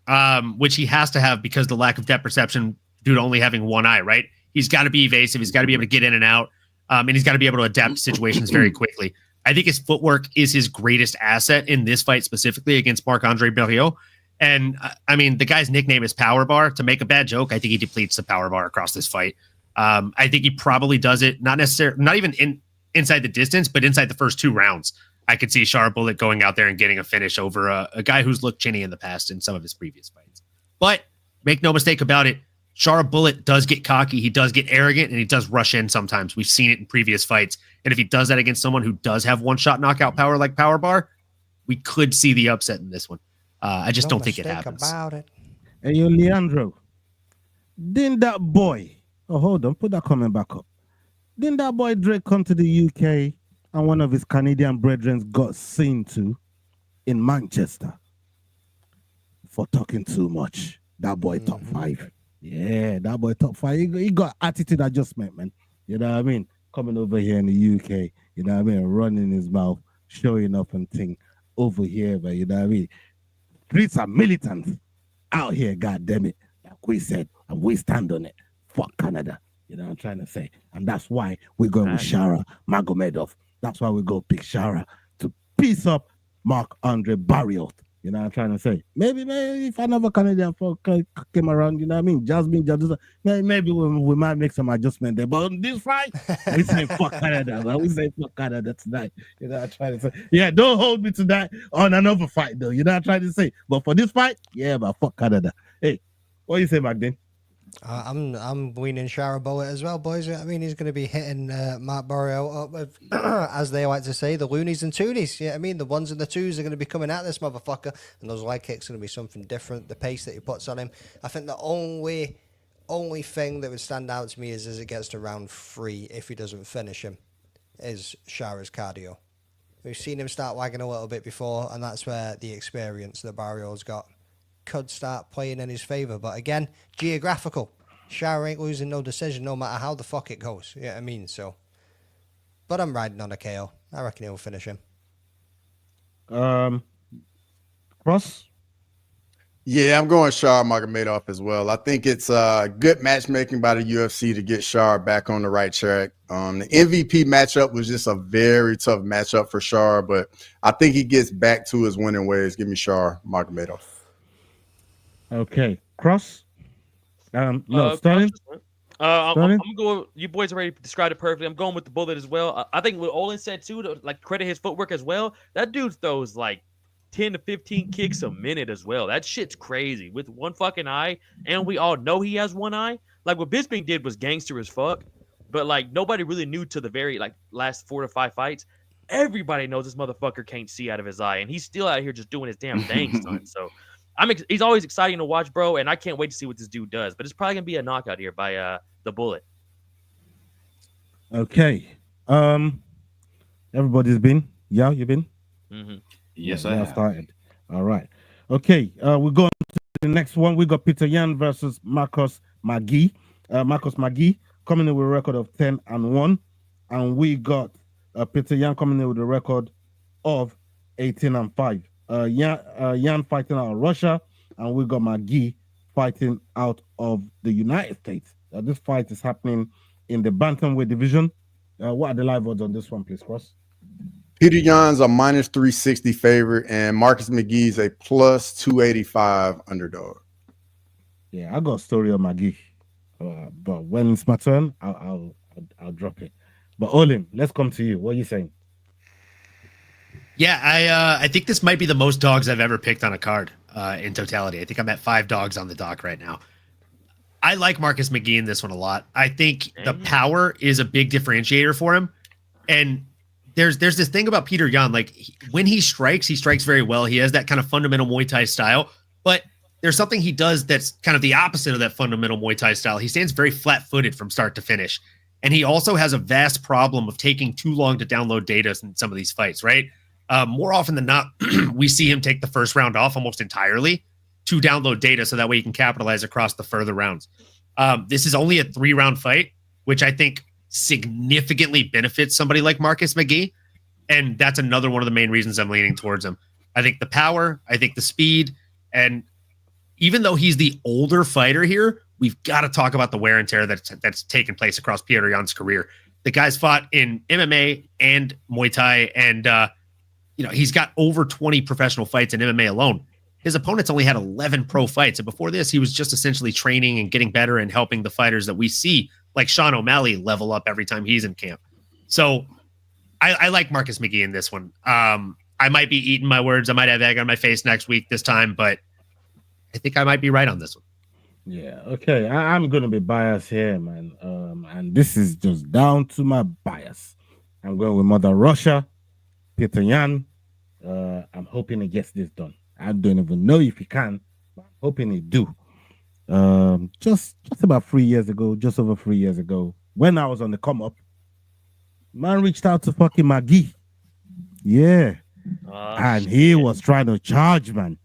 which he has to have because the lack of depth perception due to only having one eye, right? He's got to be evasive. He's got to be able to get in and out. And he's got to be able to adapt to situations very quickly. I think his footwork is his greatest asset in this fight, specifically against Marc-Andre Barriault. And I mean, the guy's nickname is Power Bar. To make a bad joke, I think he depletes the Power Bar across this fight. I think he probably does it, not even inside the distance, but inside the first 2 rounds. I could see Shara Bullet going out there and getting a finish over a guy who's looked chinny in the past in some of his previous fights. But make no mistake about it, Shara Bullet does get cocky, he does get arrogant, and he does rush in sometimes. We've seen it in previous fights. And if he does that against someone who does have one-shot knockout power like Power Bar, we could see the upset in this one. I just don't think it happens. About it. Hey, yo, Leandro. Didn't that boy... Oh, hold on. Put that comment back up. Didn't that boy Drake come to the UK and one of his Canadian brethren got seen to in Manchester for talking too much? That boy top 5. Yeah, that boy top 5. He got attitude adjustment, man. You know what I mean? Coming over here in the UK, you know what I mean? Running his mouth, showing up and thing over here, but you know what I mean? Streets are militant out here, God damn it. Like we said, and we stand on it. Fuck Canada. You know what I'm trying to say? And that's why we're going with Shara Magomedov. That's why we go pick Shara to piece up Marc-Andre Barriault. You know what I'm trying to say? Maybe if another Canadian folk came around, you know what I mean? Jasmine, maybe we might make some adjustment there. But on this fight, we say fuck Canada. Man. We say fuck Canada tonight. You know what I'm trying to say? Yeah, don't hold me to that on another fight, though. You know what I'm trying to say? But for this fight, yeah, but fuck Canada. Hey, what do you say, Magdalene? I'm leaning Shara Bullet as well, boys. I mean, he's going to be hitting Marc Barriault up with, as they like to say, the loonies and toonies. Yeah, I mean, the ones and the twos are going to be coming at this motherfucker, and those leg kicks are going to be something different. The pace that he puts on him. I think the only thing that would stand out to me is as it gets to round 3, if he doesn't finish him, is Shara's cardio. We've seen him start wagging a little bit before, and that's where the experience that Barriault's got could start playing in his favor. But again, geographical. Shara ain't losing no decision no matter how the fuck it goes. You know what I mean? So, but I'm riding on a KO. I reckon he'll finish him. Cross? Yeah, I'm going Shar Magomedov as well. I think it's good matchmaking by the UFC to get Shar back on the right track. The MVP matchup was just a very tough matchup for Shar, but I think he gets back to his winning ways. Give me Shar Magomedov. Okay, Cross. No, Sterling. I'm Sterling? gonna go. You boys already described it perfectly. I'm going with the bullet as well. I think what Olin said too, to like credit his footwork as well. That dude throws like 10 to 15 kicks a minute as well. That shit's crazy with one fucking eye, and we all know he has one eye. Like what Bisping did was gangster as fuck, but like nobody really knew to the very like last 4 to 5 fights. Everybody knows this motherfucker can't see out of his eye, and he's still out here just doing his damn thing, son. So he's always exciting to watch, bro, and I can't wait to see what this dude does. But it's probably gonna be a knockout here by the bullet. Okay. Everybody's been. Yeah, you been? Mm-hmm. Yes, Yeah, I now have. started. All right. Okay. We go on to the next one. We got Peter Yan versus Marcus McGee. Marcus McGee coming in with a record of 10-1, and we got Peter Yan coming in with a record of 18-5. Yan fighting out of Russia, and we got McGee fighting out of the United States. This fight is happening in the bantamweight division. What are the live odds on this one, please, Cross? Peter Yan's a minus 360 favorite, and Marcus McGee's a plus 285 underdog. Yeah, I got a story on McGee, but when it's my turn, I'll drop it. But Olin, let's come to you. What are you saying? Yeah, I think this might be the most dogs I've ever picked on a card in totality. I think I'm at 5 dogs on the dock right now. I like Marcus McGee in this one a lot. I think the power is a big differentiator for him. And there's this thing about Peter Yan, like when he strikes very well. He has that kind of fundamental Muay Thai style, but there's something he does that's kind of the opposite of that fundamental Muay Thai style. He stands very flat-footed from start to finish. And he also has a vast problem of taking too long to download data in some of these fights, right? More often than not, we see him take the first round off almost entirely to download data so that way he can capitalize across the further rounds. This is only a 3-round fight, which I think significantly benefits somebody like Marcus McGee. And that's another one of the main reasons I'm leaning towards him. I think the power, I think the speed, and even though he's the older fighter here, we've got to talk about the wear and tear that's taken place across Peter Yan's career. The guy's fought in MMA and Muay Thai, and he's got over 20 professional fights in MMA alone. His opponents only had 11 pro fights. And before this, he was just essentially training and getting better and helping the fighters that we see, like Sean O'Malley, level up every time he's in camp. So I like Marcus McGee in this one. I might be eating my words. I might have egg on my face next week this time, but I think I might be right on this one. Yeah, okay. I'm going to be biased here, man. And this is just down to my bias. I'm going with Mother Russia, Peter Yan. I'm hoping he gets this done. I don't even know if he can, but I'm hoping he do. Just about 3 years ago, just over 3 years ago, when I was on the come up, man reached out to fucking McGee. Yeah. And he was trying to charge, man.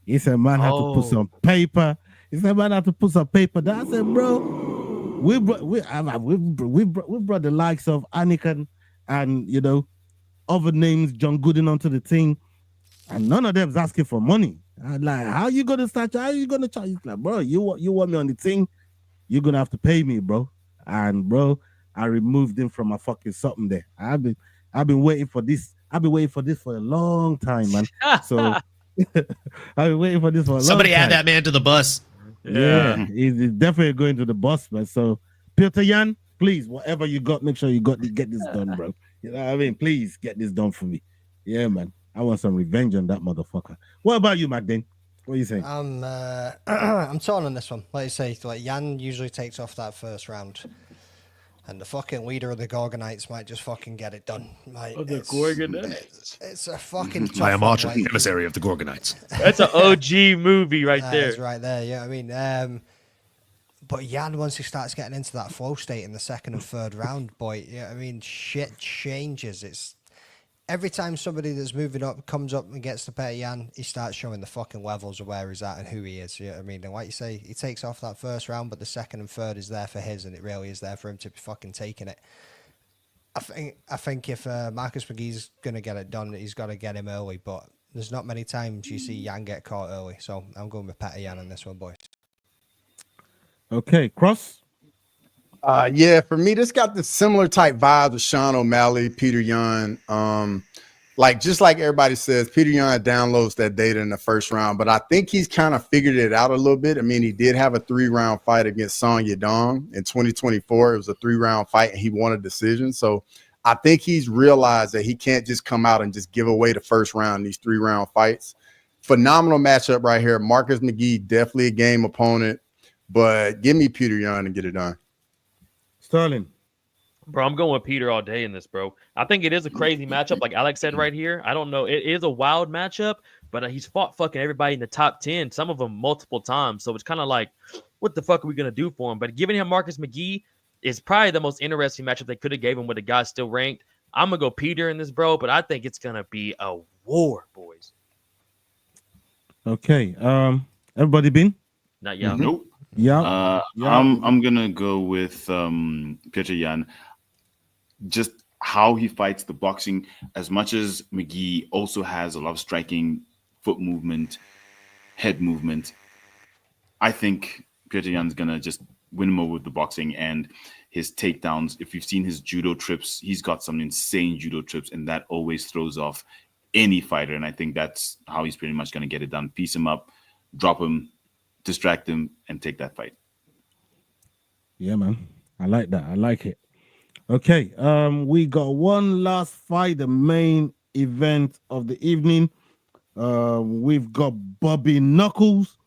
He said, man, had to put some paper. He said, man, had to put some paper down. I said, bro, we brought the likes of Anakin and, other names, John Gooden onto the thing. And none of them's asking for money. I'm like, how you going to start? How you going to charge? He's like, bro, you want me on the thing? You're going to have to pay me, bro. And, bro, I removed him from my fucking something there. I've been waiting for this. I've been waiting for this for a long time, man. So I've been waiting for this for a long time. Somebody add that man to the bus. Yeah, he's definitely going to the bus, man. So Peter Yan, please, whatever you got, make sure you get this done, bro. You know what I mean? Please get this done for me. Yeah, man. I want some revenge on that motherfucker. What about you, McDane? What are you saying? I'm torn on this one. Like you say, like Yan usually takes off that first round, and the fucking leader of the Gorgonites might just fucking get it done. Like, the Gorgonites. It's a fucking tough I am one, Archer, like, emissary of the Gorgonites. That's an OG movie right there. It's right there. Yeah, I mean, but Yan, once he starts getting into that flow state in the second and third round, boy, yeah, I mean, shit changes. It's every time somebody that's moving up comes up and gets to pet Yan, he starts showing the fucking levels of where he's at and who he is. You know what I mean? And like you say, he takes off that first round, but the second and third is there for his, and it really is there for him to be fucking taking it. I think if Marcus McGee's going to get it done, he's got to get him early. But There's not many times you see Yan get caught early, so I'm going with Petr Yan on this one, boys. Okay, Cross. Yeah, for me, this got the similar type vibe with Sean O'Malley, Peter Yan. Like just like everybody says, Peter Yan downloads that data in the first round, but I think he's kind of figured it out a little bit. I mean, he did have a 3-round fight against Song Yadong in 2024. It was a 3-round fight, and he won a decision. So I think he's realized that he can't just come out and just give away the first round in these 3-round fights. Phenomenal matchup right here. Marcus McGee, definitely a game opponent, but give me Peter Yan and get it done. Sterling. Bro, I'm going with Peter all day in this, bro. I think it is a crazy matchup, like Alex said right here. I don't know. It is a wild matchup, but he's fought fucking everybody in the top 10, some of them multiple times. So it's kind of like, what the fuck are we going to do for him? But giving him Marcus McGee is probably the most interesting matchup they could have gave him with the guy still ranked. I'm going to go Peter in this, bro, but I think it's going to be a war, boys. Okay. Everybody been? Not yet. Nope. Yeah. I'm gonna go with Petr Yan. Just how he fights the boxing, as much as McGee also has a lot of striking, foot movement, head movement. I think Petr Yan's gonna just win him over with the boxing and his takedowns. If you've seen his judo trips, he's got some insane judo trips, and that always throws off any fighter. And I think that's how he's pretty much gonna get it done. Piece him up, drop him, distract him, and take that fight. Yeah, man. I like that. I like it. Okay. We got one last fight, the main event of the evening. We've got Bobby Knuckles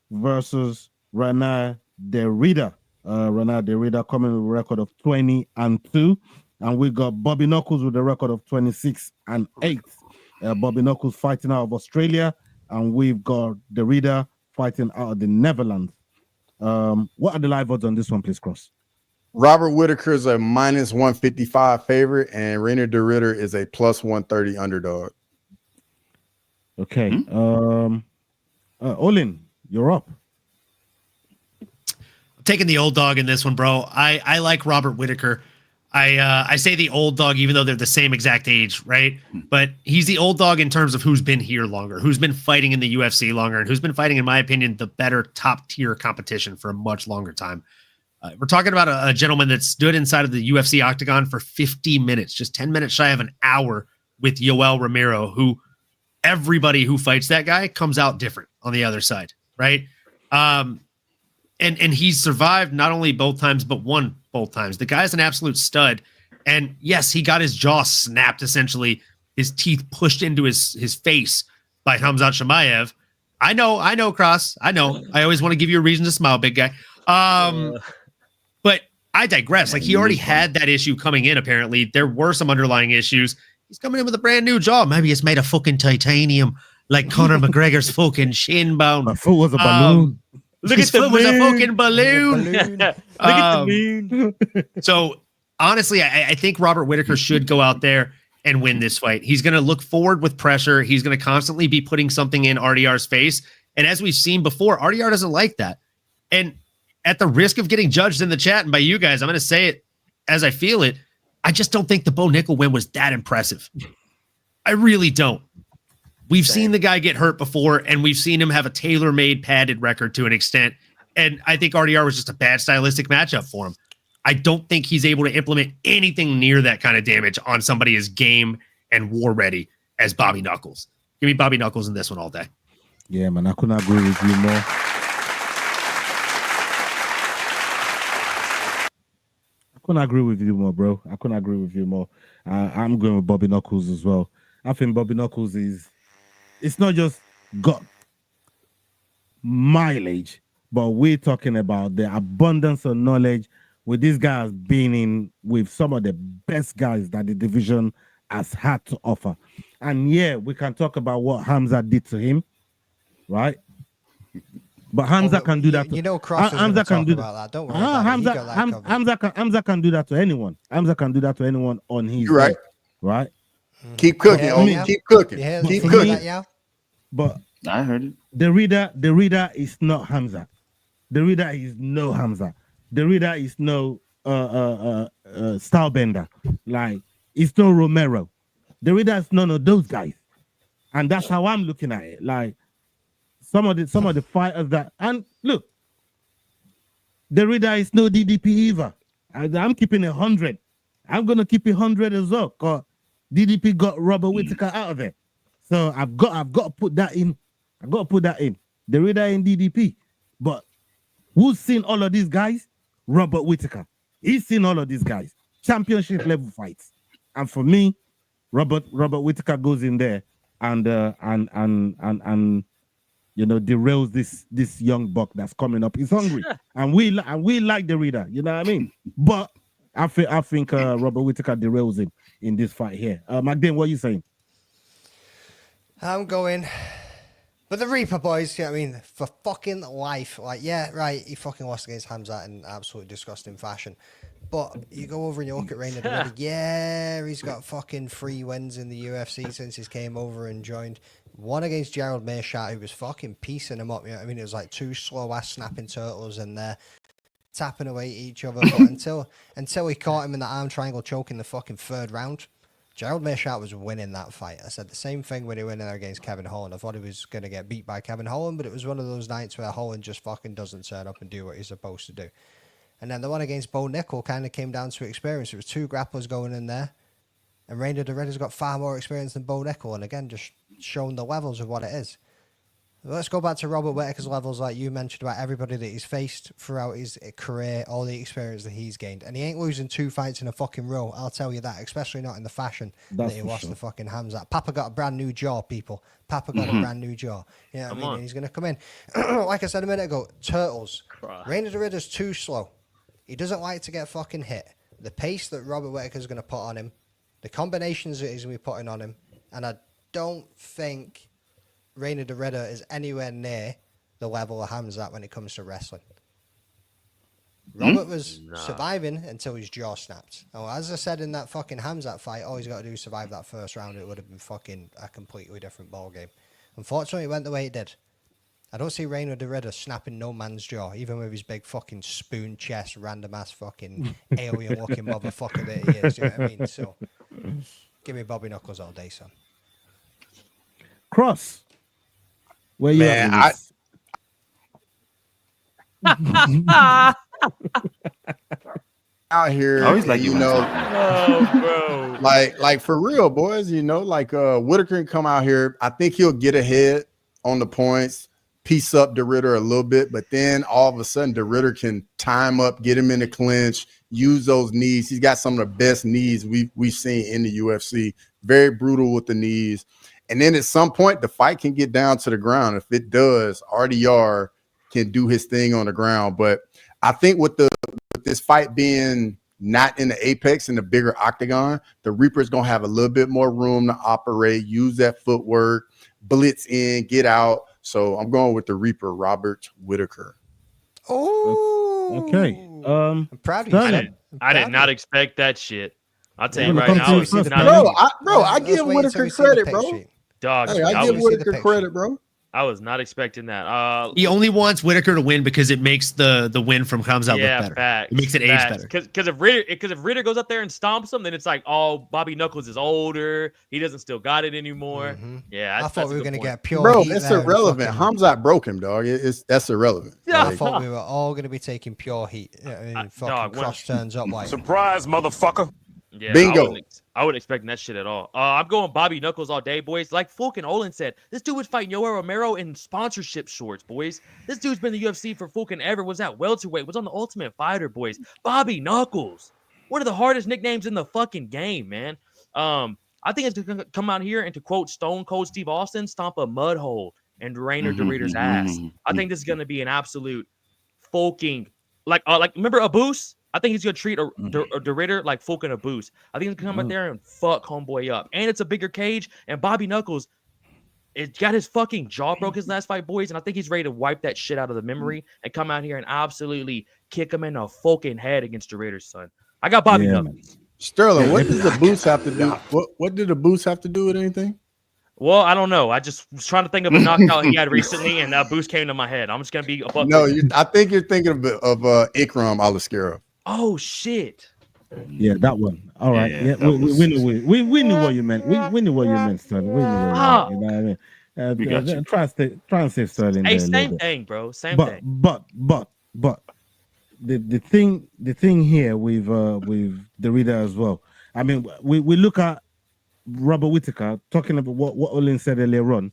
versus Rana Derrida. Rana Derrida coming with a record of 20-2. And we got Bobby Knuckles with a record of 26-8. Bobby Knuckles fighting out of Australia. And we've got Derrida fighting out of the Netherlands. What are the live odds on this one, please, Cross? Robert Whitaker is a -155 favorite, and Rainer DeRitter is a +130 underdog. Okay. Olin, you're up. I'm taking the old dog in this one, bro. I like Robert Whitaker. I say the old dog, even though they're the same exact age, right? But he's the old dog in terms of who's been here longer, who's been fighting in the UFC longer, and who's been fighting, in my opinion, the better top tier competition for a much longer time. We're talking about a gentleman that stood inside of the UFC octagon for 50 minutes, just 10 minutes shy of an hour with Yoel Romero, who everybody who fights that guy comes out different on the other side, right? And he's survived not only both times, but won both times. The guy's an absolute stud. And yes, he got his jaw snapped, essentially, his teeth pushed into his face by Khamzat Chimaev. I know, Cross. I know. I always want to give you a reason to smile, big guy. But I digress. Like, he already had that issue coming in, apparently. There were some underlying issues. He's coming in with a brand new jaw. Maybe it's made of fucking titanium, like Conor McGregor's fucking shin bone. My foot was a balloon. Look at the moon. Was a fucking balloon. Look at the moon. So, honestly, I think Robert Whitaker should go out there and win this fight. He's going to look forward with pressure. He's going to constantly be putting something in RDR's face. And as we've seen before, RDR doesn't like that. And at the risk of getting judged in the chat and by you guys, I'm going to say it as I feel it. I just don't think the Bo Nickel win was that impressive. I really don't. We've seen the guy get hurt before, and we've seen him have a tailor-made padded record to an extent. And I think RDR was just a bad stylistic matchup for him. I don't think he's able to implement anything near that kind of damage on somebody as game and war ready as Bobby Knuckles. Give me Bobby Knuckles in this one all day. Yeah, man, I couldn't agree with you more. I couldn't agree with you more, bro. I couldn't agree with you more. I'm going with Bobby Knuckles as well. I think Bobby Knuckles it's not just got mileage, but we're talking about the abundance of knowledge with these guys being in with some of the best guys that the division has had to offer. And yeah, we can talk about what Hamza did to him, right? But Hamza can do that. Cross Hamza can do that. Don't worry about it. Hamza can do that to anyone. Hamza can do that to anyone on his right. Right? Keep cooking. Keep cooking. Keep cooking. But I heard it. The reader is not Hamza. The reader is no Hamza. The reader is no Stylebender. Like, it's no Romero. The reader is none of those guys. And that's how I'm looking at it. Like some of the fighters that, and look, the reader is no DDP either. I'm keeping 100. I'm gonna keep 100 as well. Cause DDP got Robert Whittaker out of it. So I've got to put that in. I've got to put that in. The reader in DDP. But who's seen all of these guys? Robert Whittaker. He's seen all of these guys. Championship level fights. And for me, Robert Whittaker goes in there and you know, derails this young buck that's coming up. He's hungry, and we like the reader. You know what I mean? But I think Robert Whittaker derails him in this fight here. McDane, what are you saying? I'm going. But the Reaper boys, you know what I mean? For fucking life. Like, yeah, right, he fucking lost against Hamzat in absolutely disgusting fashion. But you go over and you look at Reina Dorita, yeah, he's got fucking 3 wins in the UFC since he came over and joined. One against Gerald Meerschaert, who was fucking piecing him up. You know what I mean? It was like 2 slow-ass snapping turtles in there, tapping away at each other. But until he caught him in the arm triangle choke in the fucking 3rd round, Gerald Meerschaert was winning that fight. I said the same thing when he went in there against Kevin Holland. I thought he was going to get beat by Kevin Holland, but it was one of those nights where Holland just fucking doesn't turn up and do what he's supposed to do. And then the one against Bo Nickel kind of came down to experience. It was 2 grapplers going in there. And Reina Dorita's got far more experience than Bo Nickel. And again, just showing the levels of what it is. Let's go back to Robert Whittaker's levels, like you mentioned, about everybody that he's faced throughout his career, all the experience that he's gained. And he ain't losing 2 fights in a fucking row, I'll tell you that, especially not in the fashion that he lost the fucking Hamzat. Papa got a brand new jaw, people. Papa got a brand new jaw. You know what I mean? And he's going to come in. Like I said a minute ago, turtles. Reina Dorita's too slow. He doesn't like to get fucking hit. The pace that Robert Whittaker's going to put on him, the combinations that he's going to be putting on him, and I don't think Reina Dorita is anywhere near the level of Hamzat when it comes to wrestling. Robert was surviving until his jaw snapped. Oh, as I said in that fucking Hamzat fight, all he's got to do is survive that 1st round. It would have been fucking a completely different ballgame. Unfortunately, it went the way it did. I don't see Reina Dorita snapping no man's jaw, even with his big fucking spoon chest, random ass fucking alien looking motherfucker that he is. You know what I mean? So, give me Bobby Knuckles all day, son. Cross. Where you at? Out here, I always like you know, bro. like for real, boys. You know, like Whittaker can come out here. I think he'll get ahead on the points, piece up Dorita a little bit, but then all of a sudden Dorita can time up, get him in the clinch, use those knees. He's got some of the best knees we've seen in the UFC. Very brutal with the knees. And then at some point, the fight can get down to the ground. If it does, RDR can do his thing on the ground. But I think with this fight being not in the apex, in the bigger octagon, the Reaper's going to have a little bit more room to operate, use that footwork, blitz in, get out. So I'm going with the Reaper, Robert Whittaker. Oh, okay. I'm proud of you. I did not expect that shit. I'll tell you right now. I give Whittaker credit, bro. Dog, hey, I give Whittaker credit, bro. I was not expecting that. He only wants Whittaker to win because it makes the win from Hamzat look better. Facts, it makes it age better. Because if Ritter goes up there and stomps him, then it's like, oh, Bobby Knuckles is older. He doesn't still got it anymore. Yeah, I thought we were gonna get pure. Bro, it's irrelevant. Hamzat broke him, dog. That's irrelevant. Yeah, I thought we were all gonna be taking pure heat. Fucking cross turns up like surprise, motherfucker. Yeah, bingo. I wouldn't expect that shit at all. I'm going Bobby Knuckles all day, boys. Like Fulkin Olin said, this dude was fighting Yoel Romero in sponsorship shorts, boys. This dude's been in the UFC for Fulkin ever. Was at welterweight. Was on the Ultimate Fighter, boys. Bobby Knuckles, one of the hardest nicknames in the fucking game, man. I think it's gonna come out here and, to quote Stone Cold Steve Austin, stomp a mud hole in Reina Dorita's ass. I think this is gonna be an absolute Fulking like remember Abus? I think he's gonna treat a Dorita like Fulkin Abus. I think he's gonna come out there and fuck homeboy up. And it's a bigger cage. And Bobby Knuckles, it got his fucking jaw broke his last fight, boys. And I think he's ready to wipe that shit out of the memory and come out here and absolutely kick him in the fucking head against Dorita's son. I got Bobby Knuckles. Sterling, what does the boost have to do? What did the boost have to do with anything? Well, I don't know. I just was trying to think of a knockout he had recently, and that boost came to my head. I'm just gonna be a No, I think you're thinking of Ikram Alaskarov. Oh shit! Yeah, that one. All right. Yeah, we knew what you meant. We knew what you meant, Sterling. We knew what you meant. You know what I mean? We got you. Try and say Sterling Hey, there a little same bit. thing, bro. Same But thing. the thing here with the reader as well. I mean, we look at Robert Whittaker talking about what Olin said earlier on.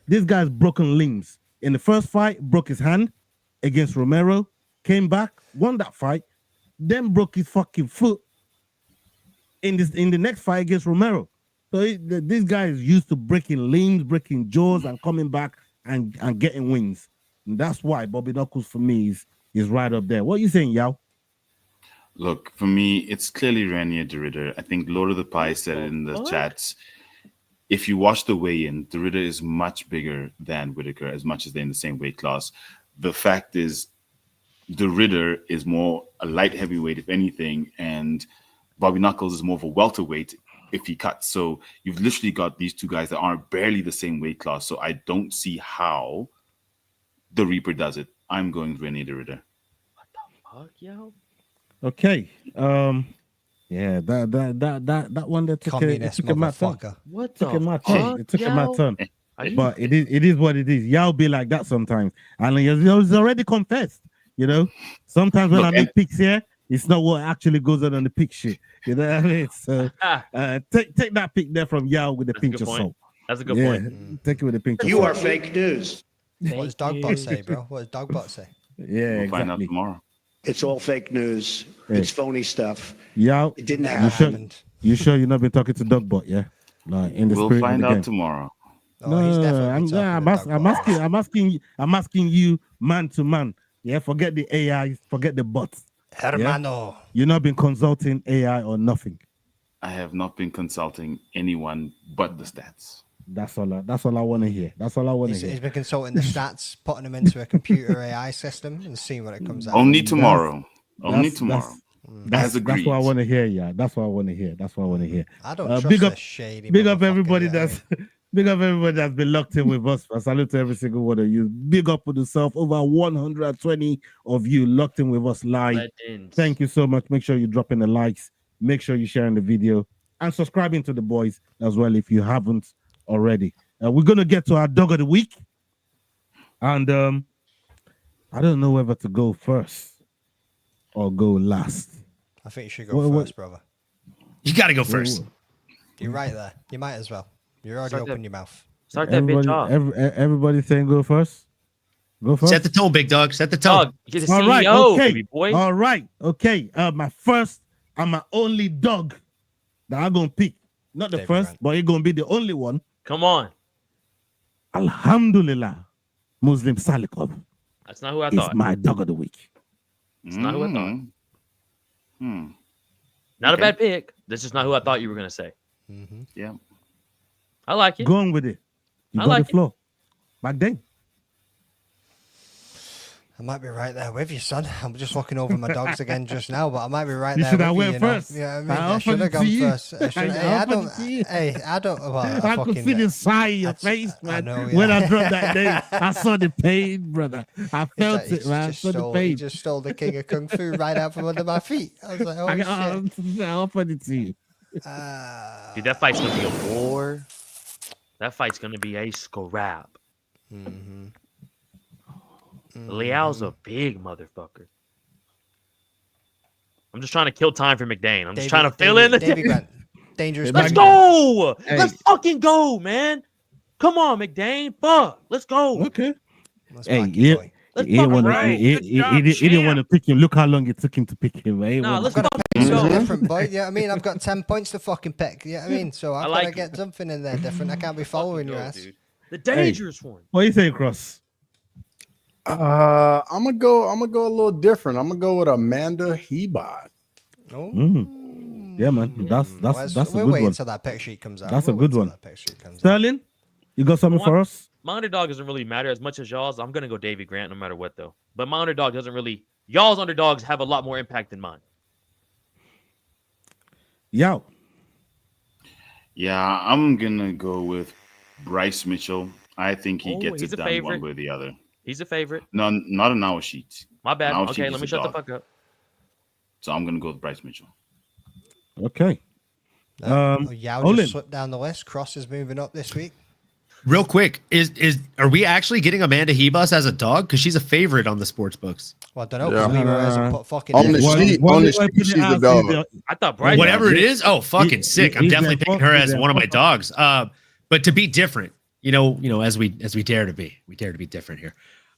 This guy's broken limbs. In the first fight, broke his hand against Romero, came back, won that fight, then broke his fucking foot in the next fight against Romero. So this guy is used to breaking limbs, breaking jaws, and coming back and getting wins. And that's why Bobby Knuckles for me is right up there. What are you saying, Yao? Look, for me, it's clearly Renier de Ridder. I think Lord of the Pie said it in the chats. If you watch the weigh-in, de Ridder is much bigger than Whittaker, as much as they're in the same weight class. The fact is, de Ridder is more a light heavyweight, if anything, and Bobby Knuckles is more of a welterweight if he cuts. So you've literally got these two guys that are barely the same weight class. So I don't see how the Reaper does it. I'm going with Renier de Ridder. What the fuck, yo? Okay. Yeah, that one that took a mad turn. What took the a mad fuck, turn. It took a mad turn. But you- it is what it is. Y'all be like that sometimes. And he's already confessed, you know. Sometimes when I make picks here, it's not what actually goes on the pick shit. You know what I mean? So take that pick there from Yao with a pinch of salt. That's a good point. Take it with a pinch of salt. You are fake news. What does Dogbot say, bro? What does Dogbot say? Yeah, we'll find out tomorrow. It's all fake news. It's phony stuff. Yao, it didn't happen. You sure you've not been talking to Dogbot? Yeah, like in the we'll spirit find of the out game. tomorrow. I'm asking you man to man. Yeah, forget the AI, forget the bots. Hermano. Yeah? You've not been consulting AI or nothing. I have not been consulting anyone but the stats. That's all I want to hear. That's all I want to hear. He's been consulting the stats, putting them into a computer AI system, and seeing what it comes out. Only tomorrow. Only tomorrow. That's what I want to hear. Yeah, that's what I want to hear. That's what I want to hear. I don't trust this shady. Big up everybody that's been locked in with us. I salute to every single one of you. Big up with yourself. Over 120 of you locked in with us live. Legends. Thank you so much. Make sure you drop in the likes. Make sure you're sharing the video and subscribing to the boys as well if you haven't already. We're gonna get to our dog of the week, and I don't know whether to go first or go last. I think you should go first, brother. You got to go first. You're right there. You might as well. You're already opening your mouth. Start that bitch off. Everybody saying go first. Go first. Set the tone, big dog. Set the tone. Dog, you're the All right, CEO, okay. baby boy. All right, okay. My first and my only dog that I'm gonna pick. Not the first, but it's gonna be the only one. Come on. Alhamdulillah, Muslim Salikov. That's not who I It's thought. my dog of the week. It's not who I thought. Not a bad pick. This is not who I thought you were gonna say. Yeah. I like it. Going with it. You I got like the floor. Back then. I might be right there with you, son. I'm just looking over my dogs again just now, but I might be right You there should with have you. went You know? first. Yeah, I I should offered have it to gone you. first. I offered it to you. I don't. Well, I could see the sigh in your face, man. know, When yeah. I dropped that name, I saw the pain, brother. I felt it, man. I saw the He pain. just stole the king of kung fu right out from under my feet. I was like, oh shit. I offered it to you. Dude, that fight's gonna be a war. That fight's gonna be a scrap. Liao's a big motherfucker. I'm just trying to kill time for McDane. I'm just trying to fill in. Davey Grant. Dangerous. Let's man. go. Hey. Let's fucking go, man. Come on, McDane. Fuck. Let's go. Okay. Let's Hey, back yeah. you, boy. Let's He didn't fucking want roll. to. Good job, He didn't want to champ. pick him. Look how long it took him to pick him. Right? Nah, let's I've got fucking to pick something go. different, boy. Yeah, I mean, I've got 10 points to fucking pick. Yeah, I mean, so I've got like to get something in there different. I can't be following your ass. Dude. The dangerous one. What do you say, Cross? I'm gonna go a little different. I'm gonna go with Amanda Hebot. Oh. Yeah, man. That's a we'll good wait one. until that pick sheet comes out. That's a We'll wait good till one. that pick sheet comes out. Sterling, you got something for us? My underdog doesn't really matter as much as y'all's. I'm gonna go Davey Grant no matter what though. But my underdog doesn't really. Y'all's underdogs have a lot more impact than mine. Yo. Yeah, I'm gonna go with Bryce Mitchell. I think he gets he's it a done favorite. one way or the other. He's a favorite. No, not an hour sheet. My bad. Now Okay, she's let me a shut the dog. fuck up. So I'm gonna go with Bryce Mitchell. Okay. Yao Olin. just slipped down the list. Cross is moving up this week. Real quick, are we actually getting Amanda Hebus as a dog? Because she's a favorite on the sports books. Well, I don't know because Leroy hasn't put fucking on the sheet, she's a dog. I thought Bryce. Whatever it is, fucking sick. I'm definitely picking her as one of my dogs. But to be different, as we dare to be, we dare to be different here.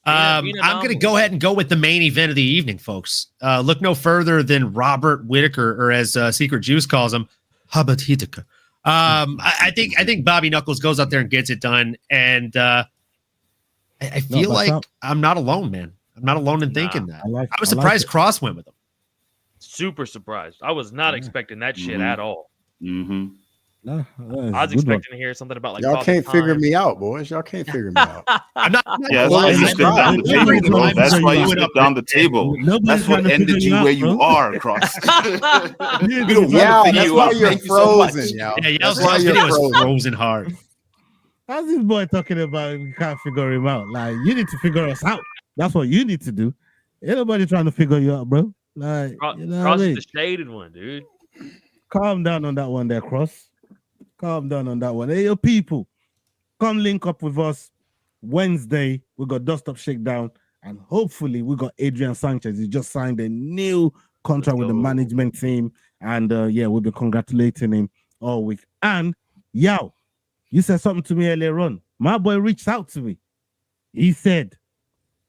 I'm going to go ahead and go with the main event of the evening, folks. Look no further than Robert Whitaker, or as Secret Juice calls him, Habat Hitika. I think Bobby Knuckles goes out there and gets it done, and I feel I'm not alone, man. I'm not alone in thinking that. I was surprised Cross went with him. Super surprised. I was not expecting that shit at all. Mm-hmm. No, I was expecting to hear something about y'all can't figure me out, boys. Y'all can't figure me out. Yeah, that's why you stepped down the table, bro. That's why you stepped down the table. That's what ended you where you are, Cross. We don't want to figure you out. You're frozen, yo. Yeah, Yell's last video was frozen hard. How's this boy talking about we can't figure him out? Like, you need to figure us out. That's what you need to do. Ain't nobody trying to figure you out, bro. Like, Cross is the shaded one, dude. Calm down on that one there, Cross. Calm down on that one. Hey, yo, people, come link up with us Wednesday. We got Dust Up Shakedown, and hopefully we got Adrian Sanchez. He just signed a new contract with the management team, and we'll be congratulating him all week. And Yao, you said something to me earlier on. My boy reached out to me. He said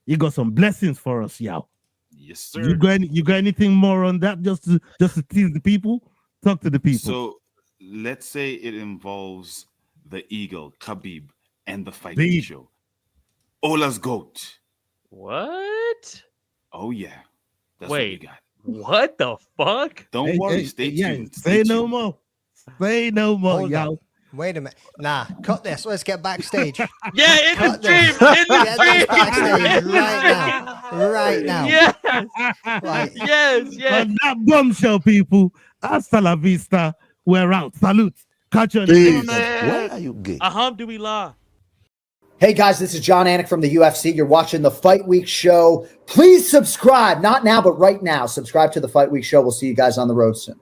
he got some blessings for us, Yao. Yes, sir. You got anything more on that? Just to tease the people, talk to the people. So let's say it involves the Eagle, Khabib, and the FightWeek show. Ola's GOAT. What? Oh yeah. That's Wait. what we got. What the fuck? Don't worry. Stay tuned. Say no more. Say no more, Hold y'all. on. Wait a minute. Nah, cut this. Let's get backstage. Yeah, in the Cut stream. this. In the Get this stream. backstage right now. Yes. Like, Yes. On that bombshell, people. Hasta la vista. We're out. Salute. Catch you on the next one. Where are you gay? Alhamdulillah. Hey guys, this is John Anik from the UFC. You're watching the Fight Week show. Please subscribe. Not now, but right now. Subscribe to the Fight Week show. We'll see you guys on the road soon.